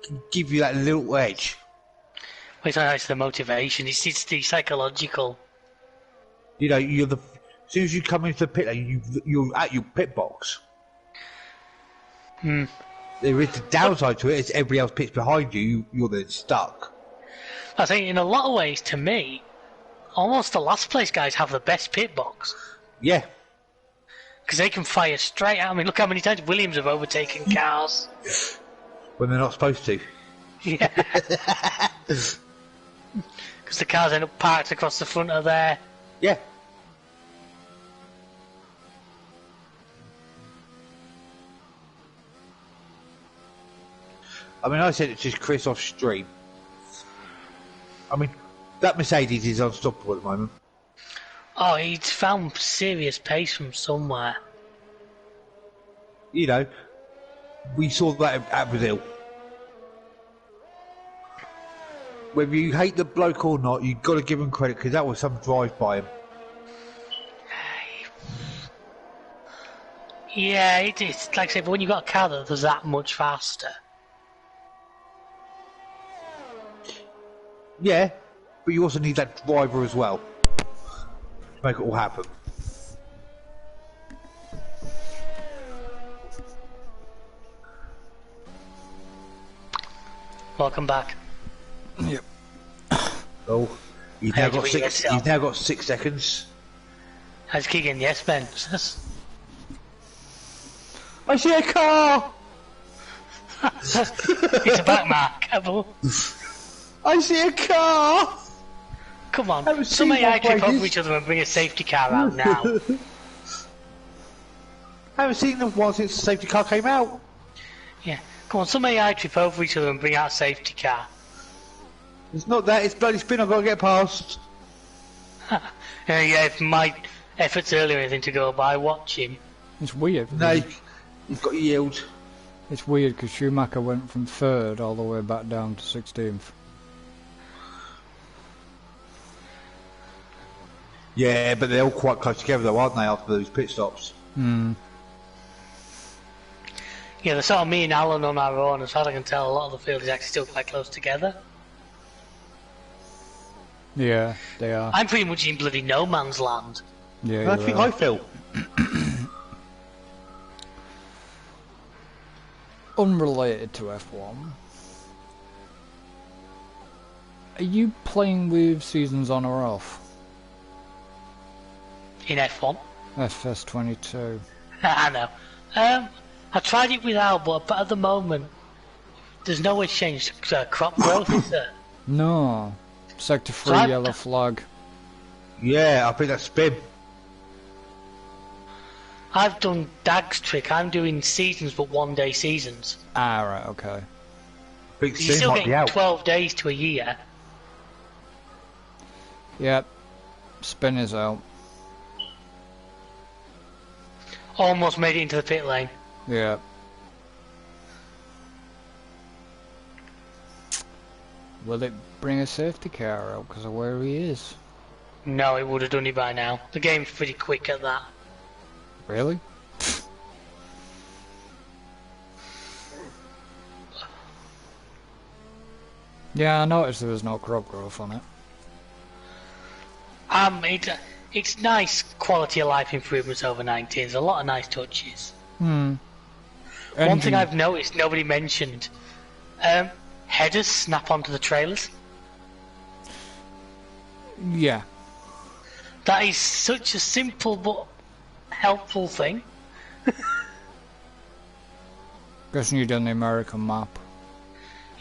can give you that little edge. Well, it's not the motivation. It's the psychological. You know, as soon as you come into the pit lane, you're at your pit box. Hmm. There is the downside to it. Is everybody else pits behind you, you're then stuck. I think in a lot of ways, to me, almost the last place guys have the best pit box. Yeah. Because they can fire straight out. I mean, look how many times Williams have overtaken cars. When they're not supposed to. Yeah. Because the cars end up parked across the front of there. Yeah. I mean, I said it to Chris off stream. I mean, that Mercedes is unstoppable at the moment. Oh, he's found serious pace from somewhere. You know, we saw that at Brazil. Whether you hate the bloke or not, you've got to give him credit because that was some drive by him. Yeah, it is. Like I said, but when you've got a car that's that much faster. Yeah, but you also need that driver as well to make it all happen. Welcome back. Yep. Oh, you've now got 6 seconds. I just keep getting yes, Ben. I see a car! It's a back mark, Apple. I see a car! Come on, somebody trip over each other and bring a safety car out now. I haven't seen them once since the safety car came out. Yeah, come on, somebody trip over each other and bring out a safety car. It's not that, it's bloody spin I've got to get past. Yeah, if my efforts earlier anything to go by, watch him. It's weird. No, you've got to yield. It's weird because Schumacher went from 3rd all the way back down to 16th. Yeah, but they're all quite close together though, aren't they, after those pit stops? Hmm. Yeah, they're sort of me and Alan on our own. As far as I can tell, a lot of the field is actually still quite close together. Yeah, they are. I'm pretty much in bloody no man's land. Yeah, I think I feel. Unrelated to F1. Are you playing with seasons on or off? In F1. FS22. I know. I tried it without, but at the moment, there's no way to change crop growth, is there? No. Sector 3 So yellow flag. Yeah, I think that's spin. I've done Dag's trick. I'm doing seasons, but 1-day seasons. Ah, right, okay. I think You're spin still might getting be out. 12 days to a year. Yep. Spin is out. Almost made it into the pit lane. Yeah. Will it bring a safety car out because of where he is? No, it would have done it by now. The game's pretty quick at that. Really? Yeah, I noticed there was no crop growth on it. It's nice quality of life improvements over 19. There's a lot of nice touches. Hmm. One thing I've noticed nobody mentioned, headers snap onto the trailers. Yeah. That is such a simple but helpful thing. Guessing you've done the American map.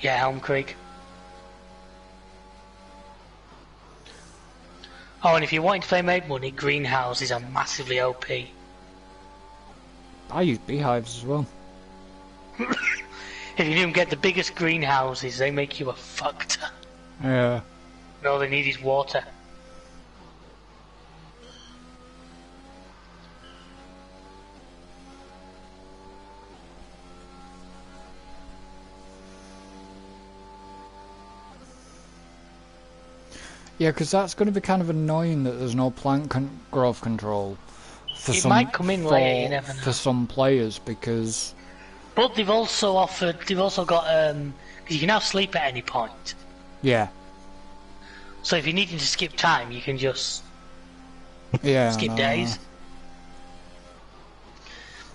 Yeah, Elm Creek. Oh, and if you're wanting to make money, greenhouses are massively OP. I use beehives as well. If you didn't get the biggest greenhouses, they make you a fucked. Yeah. And all they need is water. Yeah, because that's going to be kind of annoying that there's no plant growth control. For It might come in later, you never know. For some players, because... But they've also got, because you can now sleep at any point. Yeah. So if you're needing to skip time, you can just skip no. days.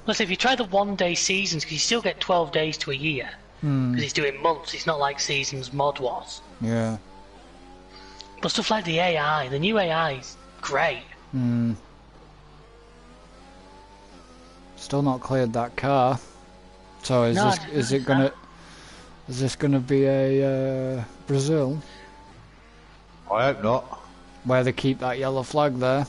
Plus, if you try the 1 day seasons, because you still get 12 days to a year, because it's doing months, it's not like seasons mod was. Yeah. But stuff like the AI, the new AI is great. Still not cleared that car. So is this gonna be a Brazil? I hope not. Where they keep that yellow flag there?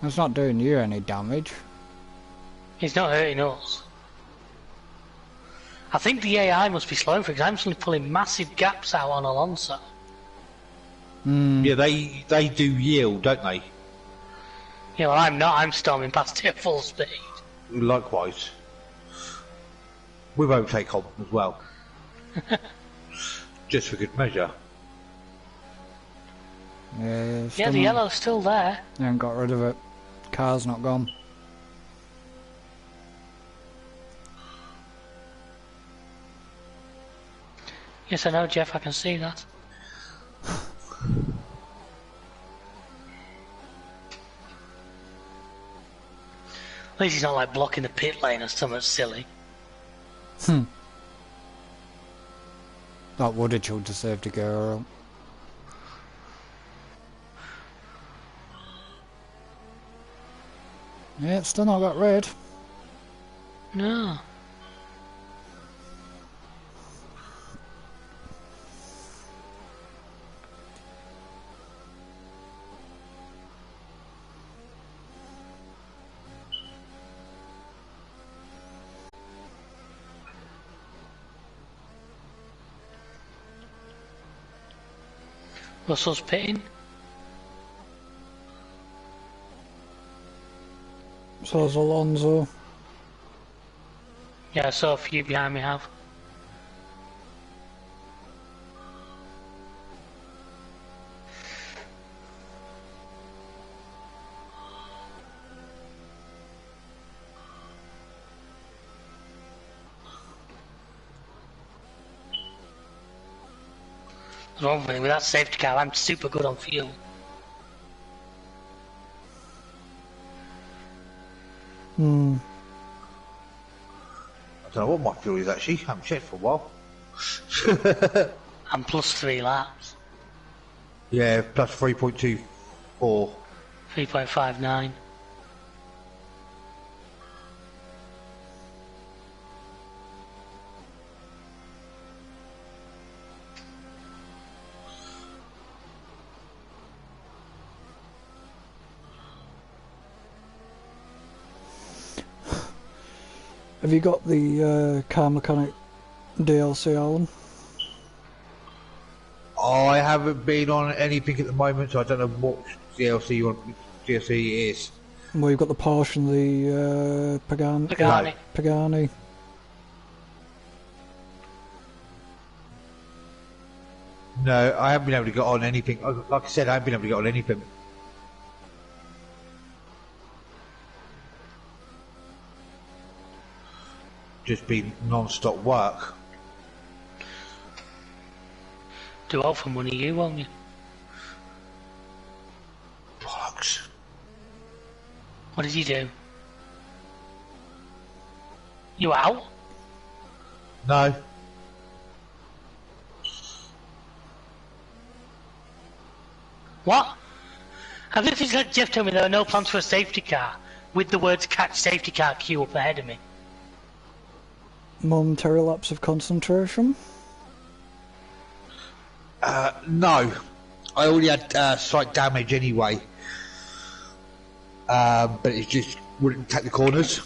It's not doing you any damage. It's not hurting us. I think the AI must be slowing for it, because I'm suddenly pulling massive gaps out on Alonso. Yeah, they do yield, don't they? Yeah, well, I'm not. I'm storming past it at full speed. Likewise. We won't take on as well. Just for good measure. Yeah, The yellow's still there. They haven't got rid of it. Car's not gone. Yes, I know, Jeff. I can see that. At least he's not like blocking the pit lane or something silly. That would have chilled to safety girl. Yeah, it's still not got red. No. Russell's pitting. So's Alonso. Yeah, I saw a few behind me have. What's wrong with me? With that safety car, I'm super good on fuel. I don't know what my fuel is actually. I haven't checked for a while. I'm plus 3 laps. Yeah, plus 3.24. 3.59. Have you got the car mechanic DLC, Alan? I haven't been on anything at the moment, so I don't know what DLC is. Well, you've got the Porsche and the Pagani. Pagani. No, I haven't been able to get on anything. Like I said, I haven't been able to get on anything. Just been non-stop work. Do all for money, you won't you? Bollocks. What did you do? You out? No. What? And this is like Jeff told me there are no plans for a safety car, with the words catch safety car queue up ahead of me. Momentary lapse of concentration. No. I already had slight damage anyway. But it just wouldn't take the corners.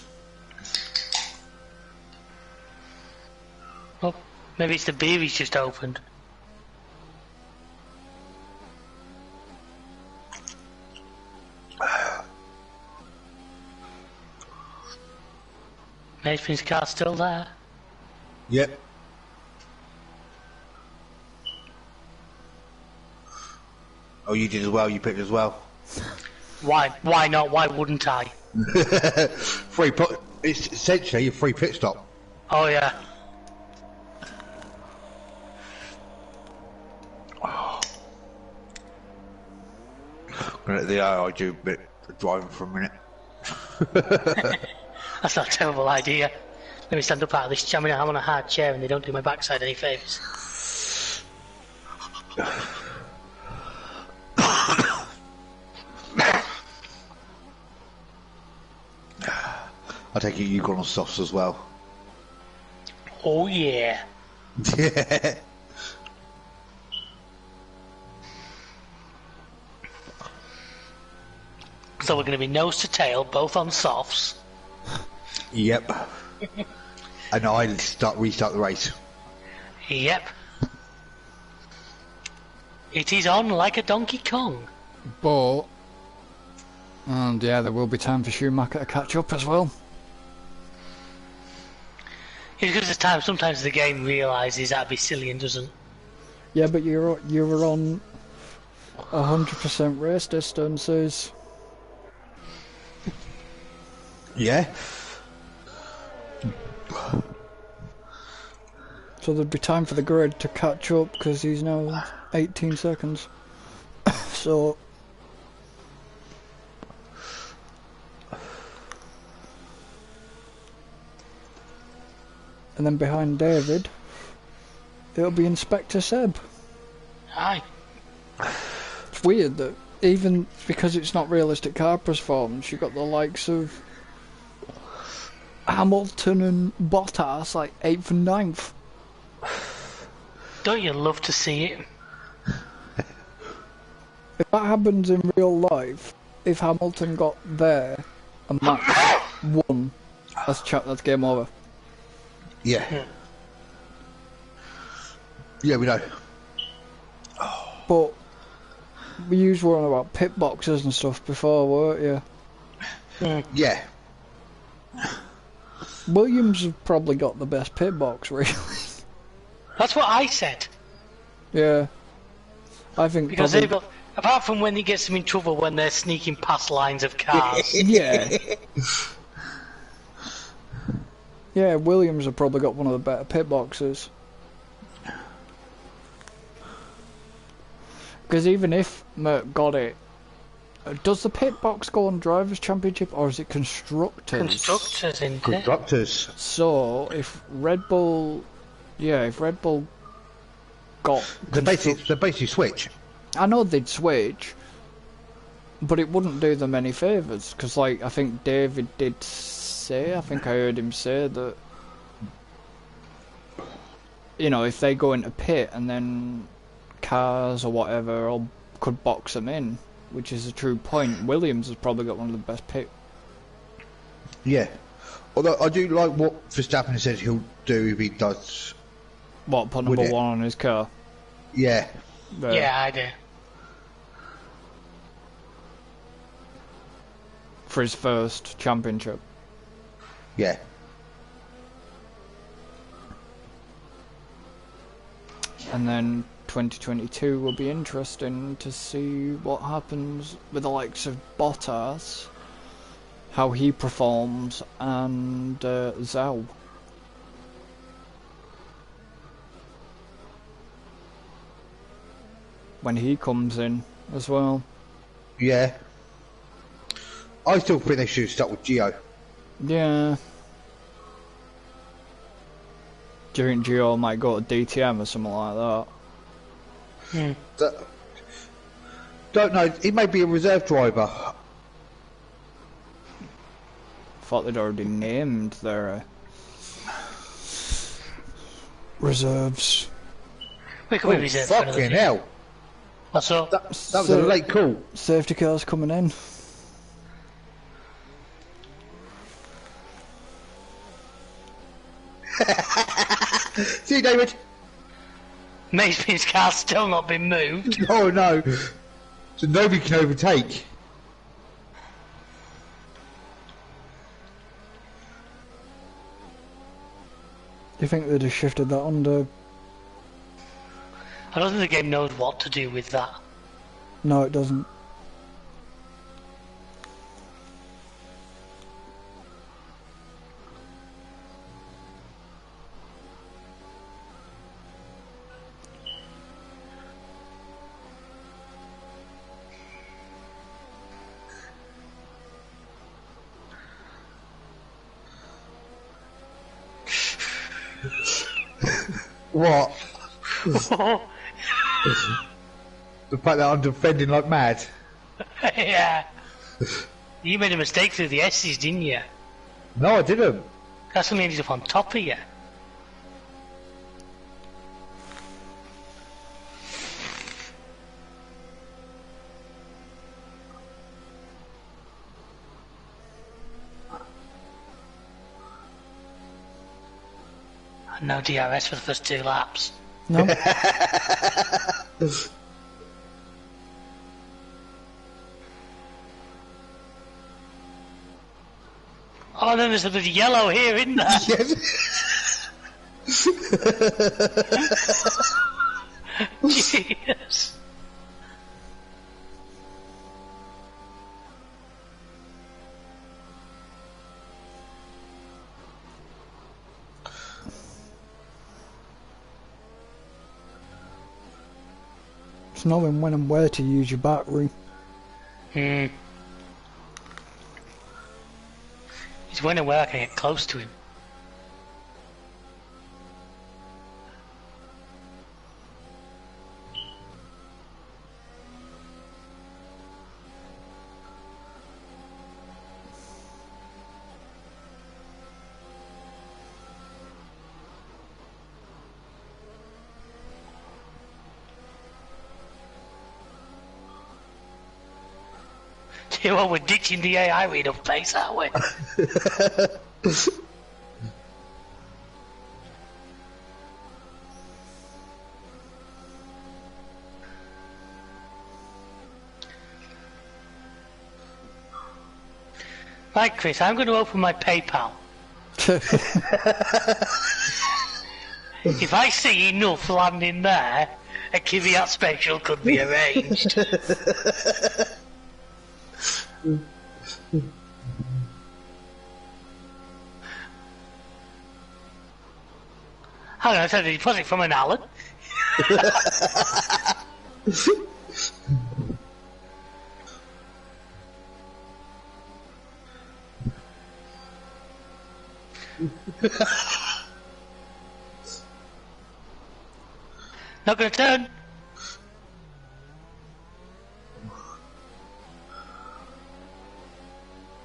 Well, maybe it's the beer he's just opened. Nathan's car's still there. Yep. Oh, you did as well. You picked as well. Why? Why not? Why wouldn't I? It's essentially a free pit stop. Oh yeah. Gonna let the AI do a bit of driving for a minute. That's not a terrible idea. Let me stand up out of this. I mean, I'm on a hard chair and they don't do my backside any favours. I take it you've gone on softs as well. Oh yeah. Yeah. So we're going to be nose to tail, both on softs. Yep. And I restart the race. Yep. It is on like a Donkey Kong. But, and yeah, there will be time for Schumacher to catch up as well. It's because there's time. Sometimes the game realises that'd be silly and doesn't. Yeah, but you were on 100% race distances. Yeah. So there'd be time for the grid to catch up because he's now 18 seconds. So. And then behind David, it'll be Inspector Seb. Aye. It's weird that even because it's not realistic car performance, you've got the likes of Hamilton and Bottas like 8th and 9th. Don't you love to see it? If that happens in real life, if Hamilton got there and Max won, that's game over. Yeah. Yeah, we know. But we were on about pit boxes and stuff before, weren't you? Yeah. Williams have probably got the best pit box, really. That's what I said. Yeah. I think Because probably... they've got, apart from when he gets them in trouble when they're sneaking past lines of cars. Yeah. Yeah, Williams have probably got one of the better pit boxes. Because even if Merc got it, does the pit box go on Drivers' Championship or is it Constructors? Constructors, isn't it? Constructors. So, if Red Bull... Yeah, if Red Bull got... They basically switch. I know they'd switch, but it wouldn't do them any favours. Because, like, I think David did say, I think I heard him say that, you know, if they go into pit and then cars or whatever or could box them in, which is a true point, Williams has probably got one of the best pit. Yeah. Although I do like what Verstappen said he'll do if he does. What, put number one on his car? Yeah. Yeah, I do. For his first championship. Yeah. And then 2022 will be interesting to see what happens with the likes of Bottas, how he performs, and Zhou. When he comes in as well. Yeah. I still think they should start with Gio. Yeah. Do you think Gio might go to DTM or something like that? Don't know. He may be a reserve driver. Thought they'd already named their reserves. We could be reserved for another Fucking team. hell. What's up? That was a late call. Safety cars coming in. See you, David. Mason's car's still not been moved. Oh no. So nobody can overtake. Do you think they'd have shifted that under? I don't think the game knows what to do with that. No, it doesn't. What? The fact that I'm defending like mad. Yeah. You made a mistake through the S's, didn't you? No, I didn't. That's when ended up on top of you. No DRS for the first 2 laps. No. Oh, then there's a bit of yellow here, isn't there? Yes. It's knowing when and where to use your battery. He's when and where I can get close to him. You know, we're ditching the AI read of pace, aren't we? Right, Chris, I'm going to open my PayPal. If I see enough landing there, a Kiviat special could be arranged. I'm going to take a deposit from an Alan. Not going to turn.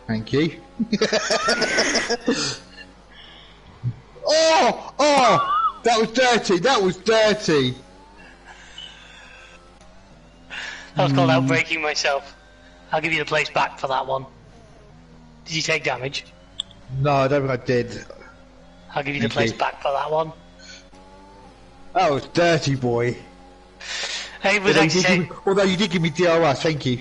Thank you. Oh! Oh! That was dirty! That was dirty! That was called outbreaking myself. I'll give you the place back for that one. Did you take damage? No, I don't think I did. I'll give you the place back for that one. That was dirty, boy. Hey, but Although you did give me DRS, thank you.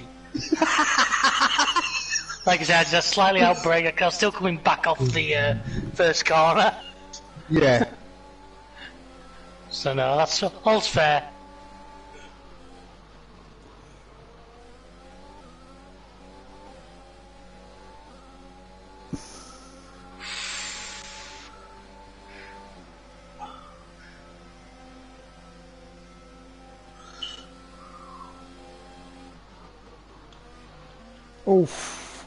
like I said, just slightly outbreak. I'm still coming back off the first corner. Yeah. So no, that's all's fair. Oof.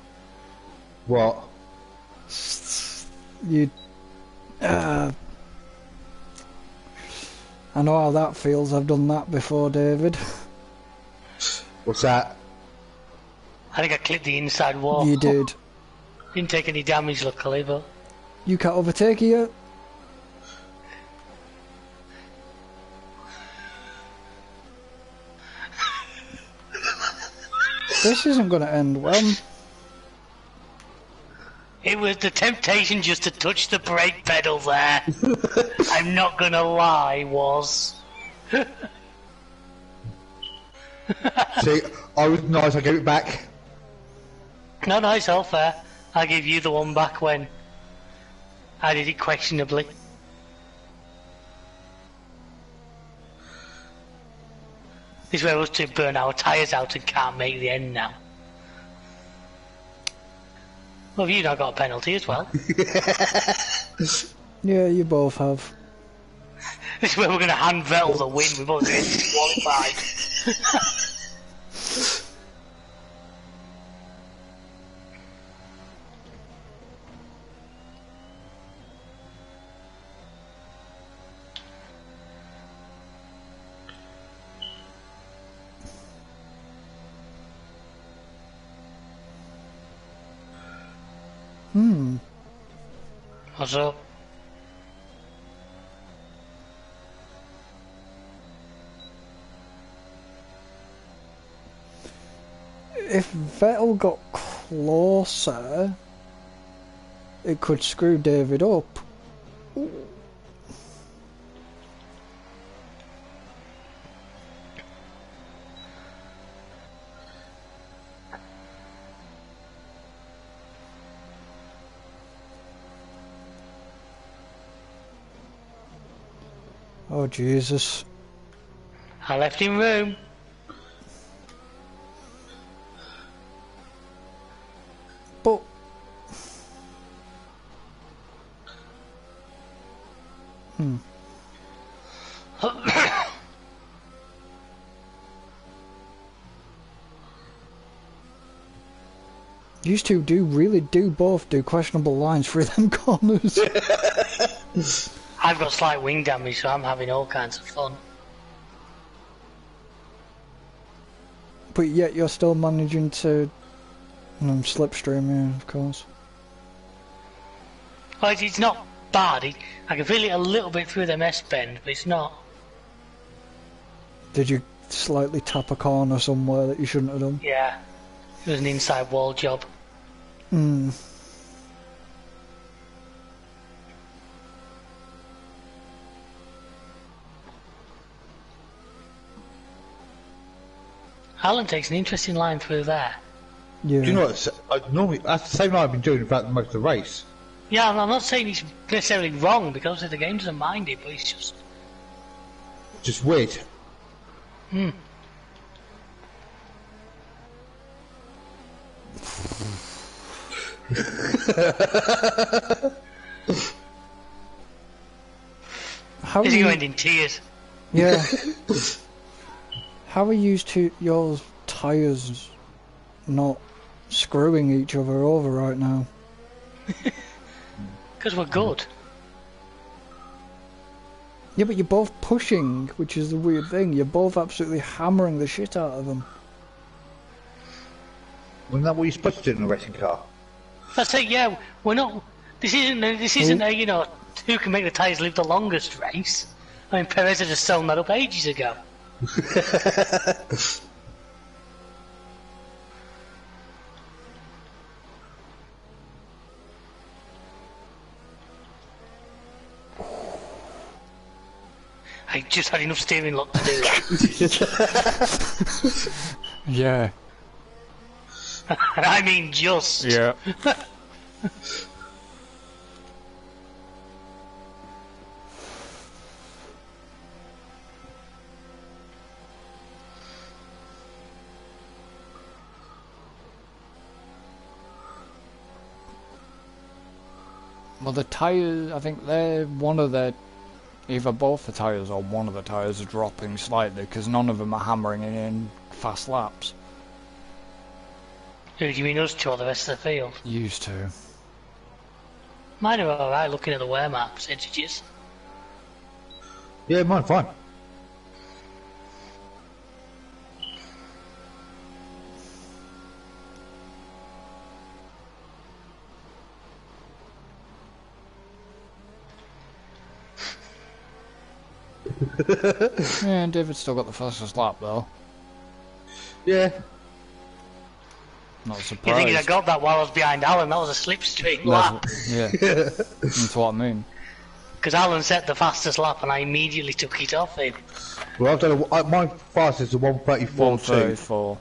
What? You. I know how that feels. I've done that before, David. What's that? I think I clipped the inside wall. You did. Didn't take any damage, luckily, but... You can't overtake it yet. This isn't going to end well. It was the temptation just to touch the brake pedal there. I'm not gonna lie, was. See, I was nice, I gave it back. No, it's all fair. I gave you the one back when I did it questionably. This is where us two burn our tyres out and can't make the end now. Well, have you not got a penalty as well? Yeah, you both have. This is where we're going to hand Vettel the win. We're both going to disqualified. What's up? If Vettel got closer, it could screw David up. Oh Jesus. I left him room. But these two really do both do questionable lines through them corners. I've got slight wing damage, so I'm having all kinds of fun. But yet you're still managing to slipstream, yeah, of course. Well, it's not bad. I can feel it a little bit through the mess bend, but it's not. Did you slightly tap a corner somewhere that you shouldn't have done? Yeah. It was an inside wall job. Alan takes an interesting line through there. Yeah. Do you know what? Normally, that's the same line I've been doing throughout most of the race. Yeah, I'm not saying he's necessarily wrong, because the game doesn't mind it, but it's just weird. How Is he going in tears? Yeah. How are your tyres not screwing each other over right now? Because we're good. Yeah, but you're both pushing, which is the weird thing. You're both absolutely hammering the shit out of them. Wasn't that what you're supposed to do in a racing car? That's it. Yeah, we're not. This isn't a who can make the tyres live the longest race. I mean, Perez had just sewn that up ages ago. I just had enough steering luck to do that. Yeah. And I mean just. Yeah. Well, the tyres, I think they're either both the tyres or one of the tyres are dropping slightly because none of them are hammering in fast laps. Who do you mean us two or the rest of the field? Used to. Mine are alright looking at the wear map percentages. Yeah, mine fine. Yeah, and David's still got the fastest lap though. Yeah. Not You surprised. thinking I got that while I was behind Alan? That was a slipstream lap. Yeah, that's what I mean. Because Alan set the fastest lap and I immediately took it off him. Well, I've done my fastest is a 1:34.2. 134.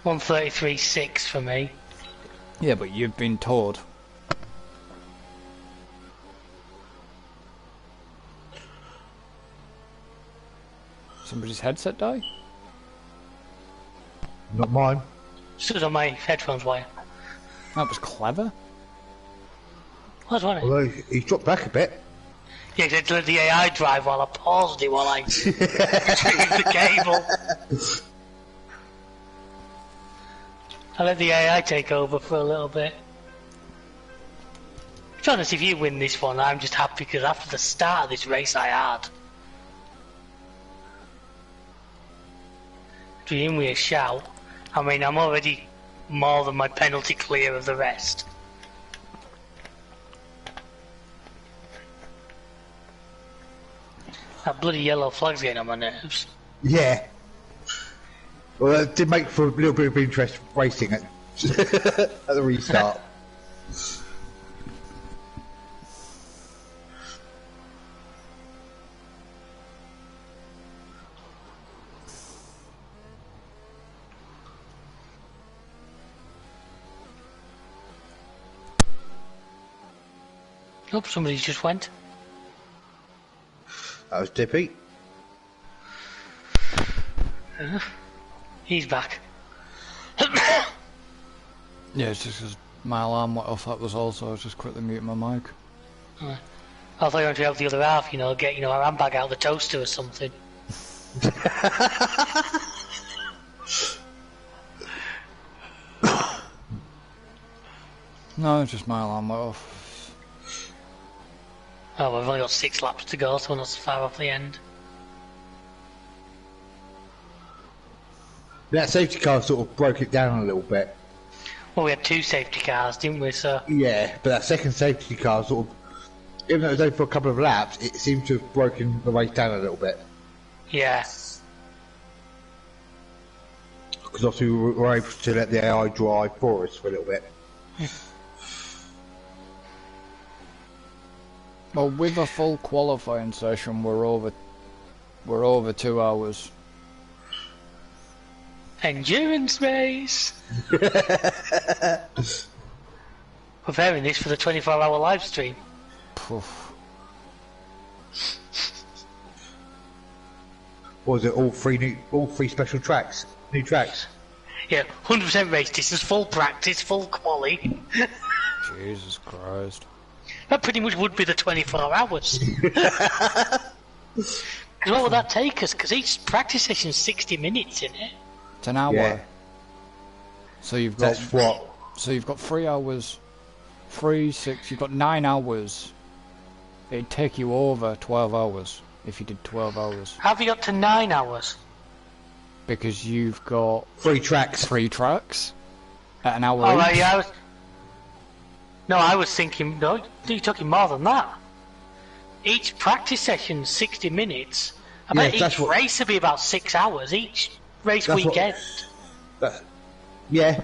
1:33.6 for me. Yeah, but you've been told. Somebody's headset die? Not mine. Stood on my headphones wire. That was clever. Was, wasn't it? Although he's dropped back a bit. Yeah, because I let the AI drive while I paused it while I retrieved the cable. I let the AI take over for a little bit. To be honest, if you win this one, I'm just happy because after the start of this race I had, to be in with a shout, I mean, I'm already more than my penalty clear of the rest. That bloody yellow flag's getting on my nerves. Yeah. Well, it did make for a little bit of interest racing at, at the restart. Oh, somebody just went. That was Dippy. He's back. Yeah, it's just 'cause my alarm went off, that was all, so I was just quickly muting my mic. I thought you wanted to help the other half, you know, get, a handbag out of the toaster or something. No, it's just my alarm went off. Oh, we've only got 6 laps to go, so we're not so far off the end. That safety car sort of broke it down a little bit. Well, we had 2 safety cars, didn't we, so... Yeah, but that second safety car sort of, even though it was only for a couple of laps, it seemed to have broken the race down a little bit. Yeah. Because obviously we were able to let the AI drive for us for a little bit. Well, with a full qualifying session, we're over 2 hours. Endurance race! Preparing this for the 24-hour live stream. Poof. What was it, all three special tracks? New tracks? Yeah, 100% race distance, full practice, full quali. Jesus Christ. That pretty much would be the 24 hours. Because what would that take us? Because each practice session's 60 minutes, isn't it? It's an hour. Yeah. So you've got... That's what? So you've got 3 hours... 3, 6... You've got 9 hours. It'd take you over 12 hours if you did 12 hours. Have you got to 9 hours? Because you've got... 3 tracks. 3 tracks. At an hour Oh, each. right, yeah, I was thinking, no, you're talking more than that. Each practice session's 60 minutes. I bet each race would be about 6 hours, each race weekend. Yeah.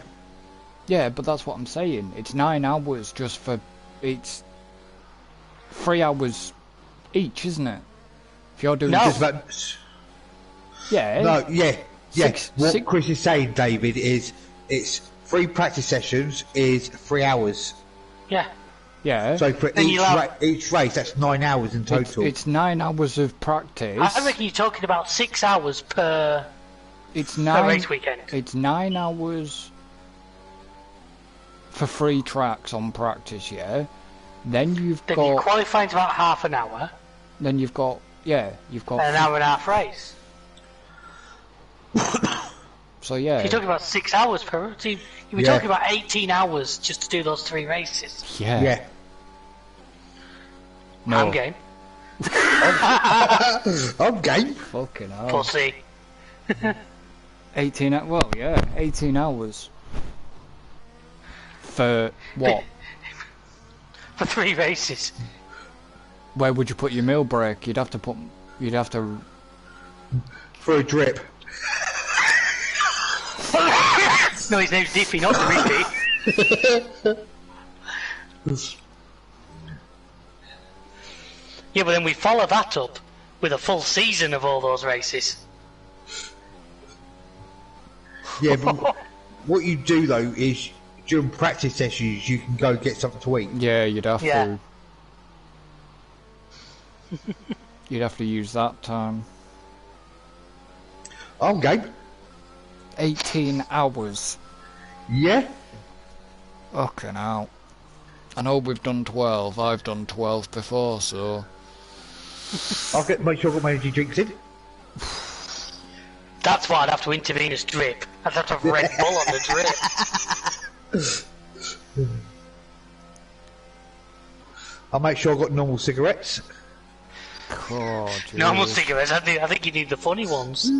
Yeah, but that's what I'm saying. It's 9 hours just for... It's 3 hours each, isn't it? If you're doing... No. Yeah. No, yeah. What 6... Chris is saying, David, is it's 3 practice sessions is 3 hours. Yeah. Yeah. So for each race, that's 9 hours in total. It's 9 hours of practice. I reckon you're talking about 6 hours per race weekend. It's 9 hours for 3 tracks on practice, yeah? Then you've got... Then your qualifying's about half an hour. Then you've got... Yeah, you've got... An hour and a half race. So yeah. You're talking about 6 hours per... So you'd be talking about 18 hours just to do those 3 races. Yeah. Yeah. No. I'm game. I'm game. Fucking hell. Pussy. 18... Well, yeah. 18 hours. For what? For 3 races. Where would you put your meal break? You'd have to put You'd have to... For a drip. No, his name's Dippy, not Drippy. Yeah, but then we follow that up with a full season of all those races. Yeah, but what you do though is during practice sessions you can go get something to eat. Yeah, you'd have Yeah. to... You'd have to use that time. Oh, Gabe. 18 hours. Yeah. Fucking hell. I know we've done 12. I've done 12 before, so... Make sure I've got my energy drinks in. That's why I'd have to intervene as drip. I'd have to have Red Bull on the drip. I'll make sure I've got normal cigarettes. God, Normal Jesus. cigarettes, I think you need the funny ones.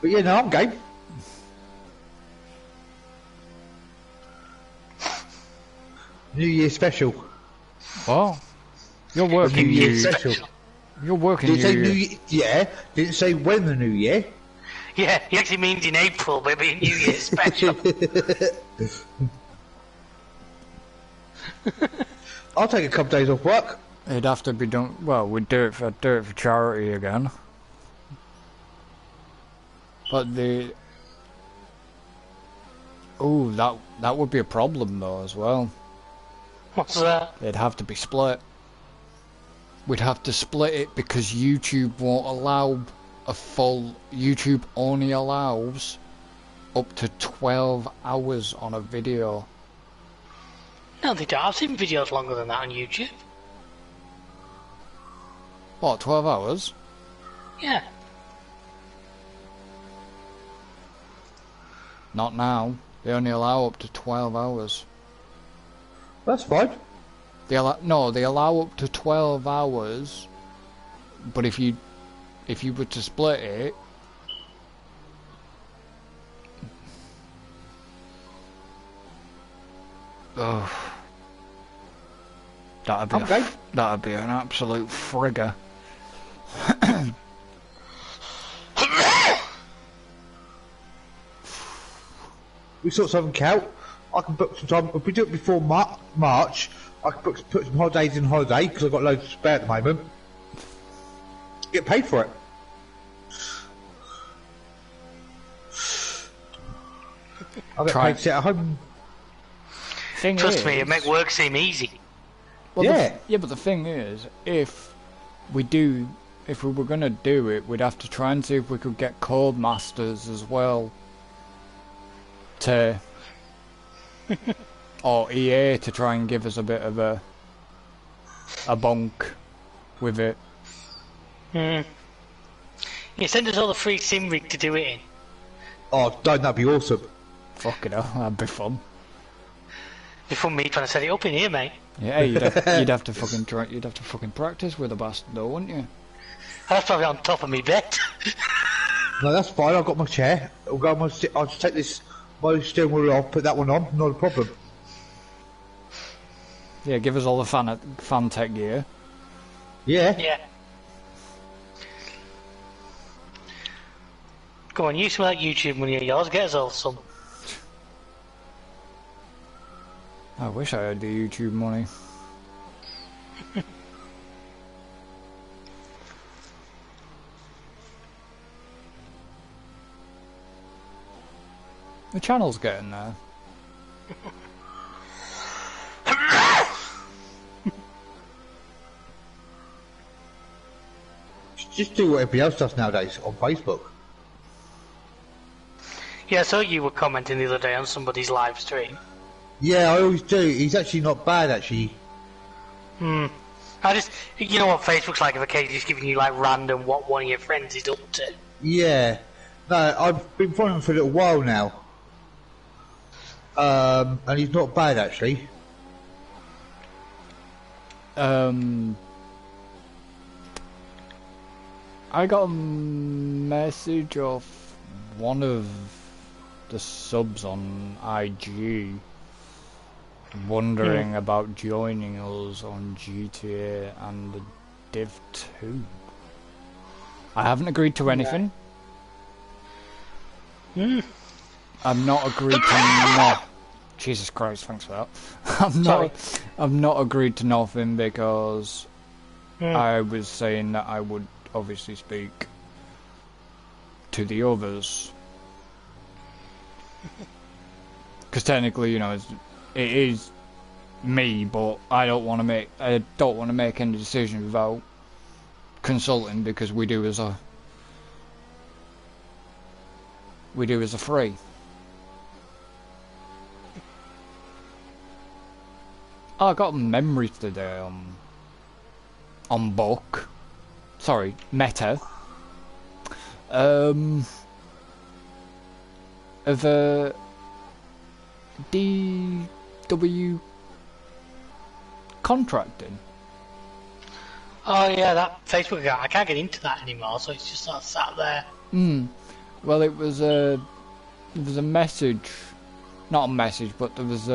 But yeah, no, I'm game. New Year special. What? You're working New Year New special. You're working Didn't say New New Year. Year. Yeah. Didn't say when the New Year. Yeah, he actually means in April, but it'll be a New Year special. I'll take a couple days off work. It'd have to be done. Well, we'd do it for charity again. But the... Oh, that would be a problem though as well. What's that? It'd have to be split. We'd have to split it because YouTube won't allow a full... YouTube only allows up to 12 hours on a video. No, they don't. I've seen videos longer than that on YouTube. What, 12 hours? Yeah. Not now. They only allow up to 12 hours. That's fine. They allow up to 12 hours, but if you were to split it, oh, that'd be an absolute frigger. We sort something out. I can book some time. If we do it before March, I can put some holidays in holiday because I've got loads to spare at the moment. Get paid for it. I'll get paid to sit at home. Trust me, it make work seem easy. Well, Yeah. but the thing is, if we were gonna do it, we'd have to try and see if we could get Codemasters as well to, or EA to try and give us a bit of a bonk with it. Yeah, send us all the free sim rig to do it in. Oh, don't that be awesome? Fucking hell, that'd be fun. Before me trying to set it up in here, mate. Yeah, you'd have to fucking practice with a bastard though, wouldn't you? That's probably on top of me bed. No, that's fine. I've got my chair. I'll just take this my steering wheel off, put that one on. Not a problem. Yeah, give us all the fan tech gear. Yeah. Yeah. Go on, use some of that YouTube money of yours, get us all some. I wish I had the YouTube money. The channel's getting there. Just do what everybody else does nowadays on Facebook. Yeah, I saw you were commenting the other day on somebody's live stream. Yeah, I always do. He's actually not bad, actually. I just, you know what Facebook's like, if occasionally just giving you like random what one of your friends is up to. Yeah. No, I've been following him for a little while now. And he's not bad, actually. I got a message off one of the subs on IG wondering about joining us on GTA and the Div 2. I haven't agreed to anything. I've not agreed to Jesus Christ, thanks for that. I've not agreed to nothing because I was saying that I would obviously speak to the others. Because technically, you know, it is me, but I don't want to make any decisions without consulting, because we do as a free. Oh, I got memories today on book. Sorry, Meta. Of DW contracting. Oh yeah, that Facebook account. I can't get into that anymore, so it's just sort of sat there. Well, it was a message, not a message, but there was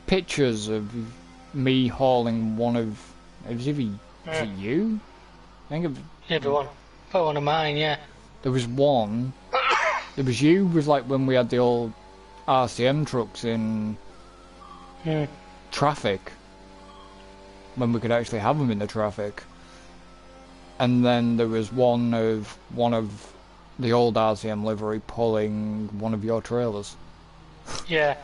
pictures of me hauling one of. It was either was it you? I think it was Everyone, probably one of mine. Yeah. There was one. There was you with like when we had the old RCM trucks in traffic. When we could actually have them in the traffic. And then there was one of the old RCM livery pulling one of your trailers. Yeah.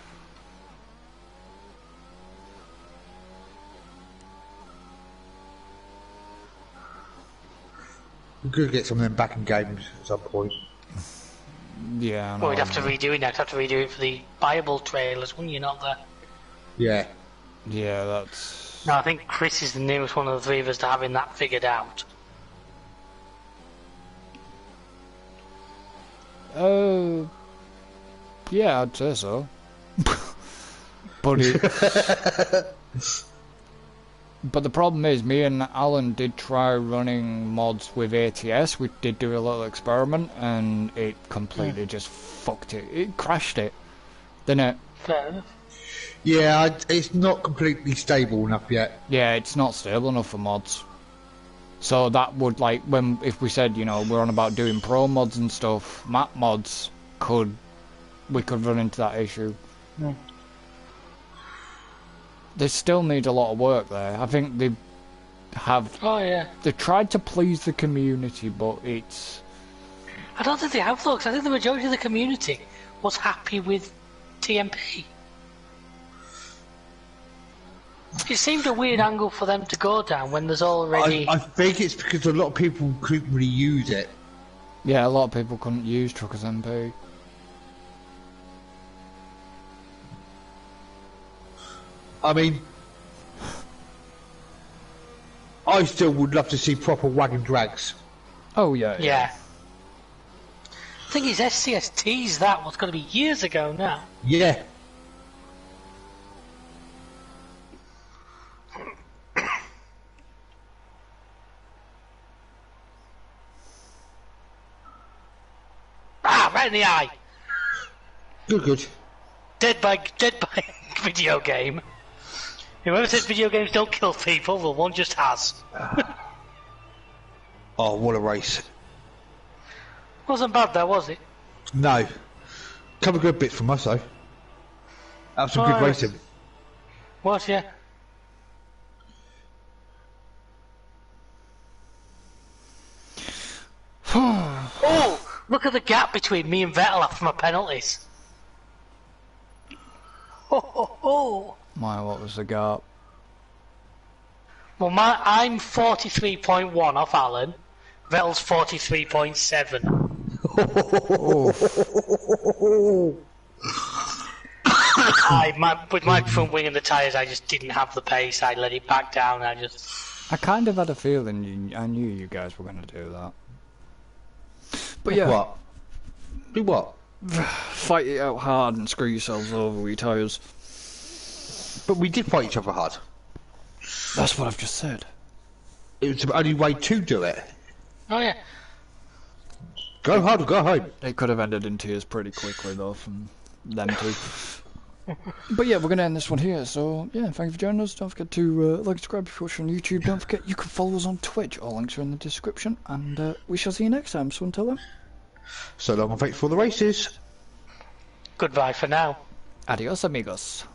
We could get some of them back in games at some point. Yeah. Well, we'd have to redo it now. We'd have to redo it for the viable trailers, wouldn't you? Not the. Yeah. Yeah, that's. No, I think Chris is the nearest one of the three of us to having that figured out. Yeah, I'd say so. But but the problem is, me and Alan did try running mods with ATS. We did do a little experiment, and it completely just fucked it. It crashed it, didn't it? Fair enough. Yeah, it's not completely stable enough yet. Yeah, it's not stable enough for mods. So that would, like, if we said, you know, we're on about doing pro mods and stuff, map mods we could run into that issue. Yeah. They still need a lot of work there. I think they have. Oh yeah. They tried to please the community, but it's. I don't think they have, though, 'cause I think the majority of the community was happy with TMP. It seemed a weird angle for them to go down when there's already. I think it's because a lot of people couldn't really use it. Yeah, a lot of people couldn't use Truckers MP. I mean, I still would love to see proper wagon drags. Oh yeah. Yeah. I think it's SCSTs that was going to be years ago now. Yeah. Right in the eye. Good. Dead by video game. Whoever says video games don't kill people, well, one just has. Oh, what a race. Wasn't bad though, was it? No. Couple of good bits from us though. That was some good racing. Was, yeah. Oh! Look at the gap between me and Vettel after my penalties. Oh. My, what was the gap? Well, I'm 43.1 off Alan. Vettel's 43.7. With my front wing and the tyres, I just didn't have the pace. I let it back down. I kind of had a feeling I knew you guys were going to do that. But yeah. What? Do what? Fight it out hard and screw yourselves over with your tyres. But we did fight each other hard. That's what I've just said. It was the only way to do it. Oh yeah. Go hard or go home. It could have ended in tears pretty quickly though from them two. But yeah, we're going to end this one here. So yeah, thank you for joining us. Don't forget to like, subscribe if you're watching on YouTube. Don't forget you can follow us on Twitch. All links are in the description. And we shall see you next time. So until then. So long and thanks for the races. Goodbye for now. Adios, amigos.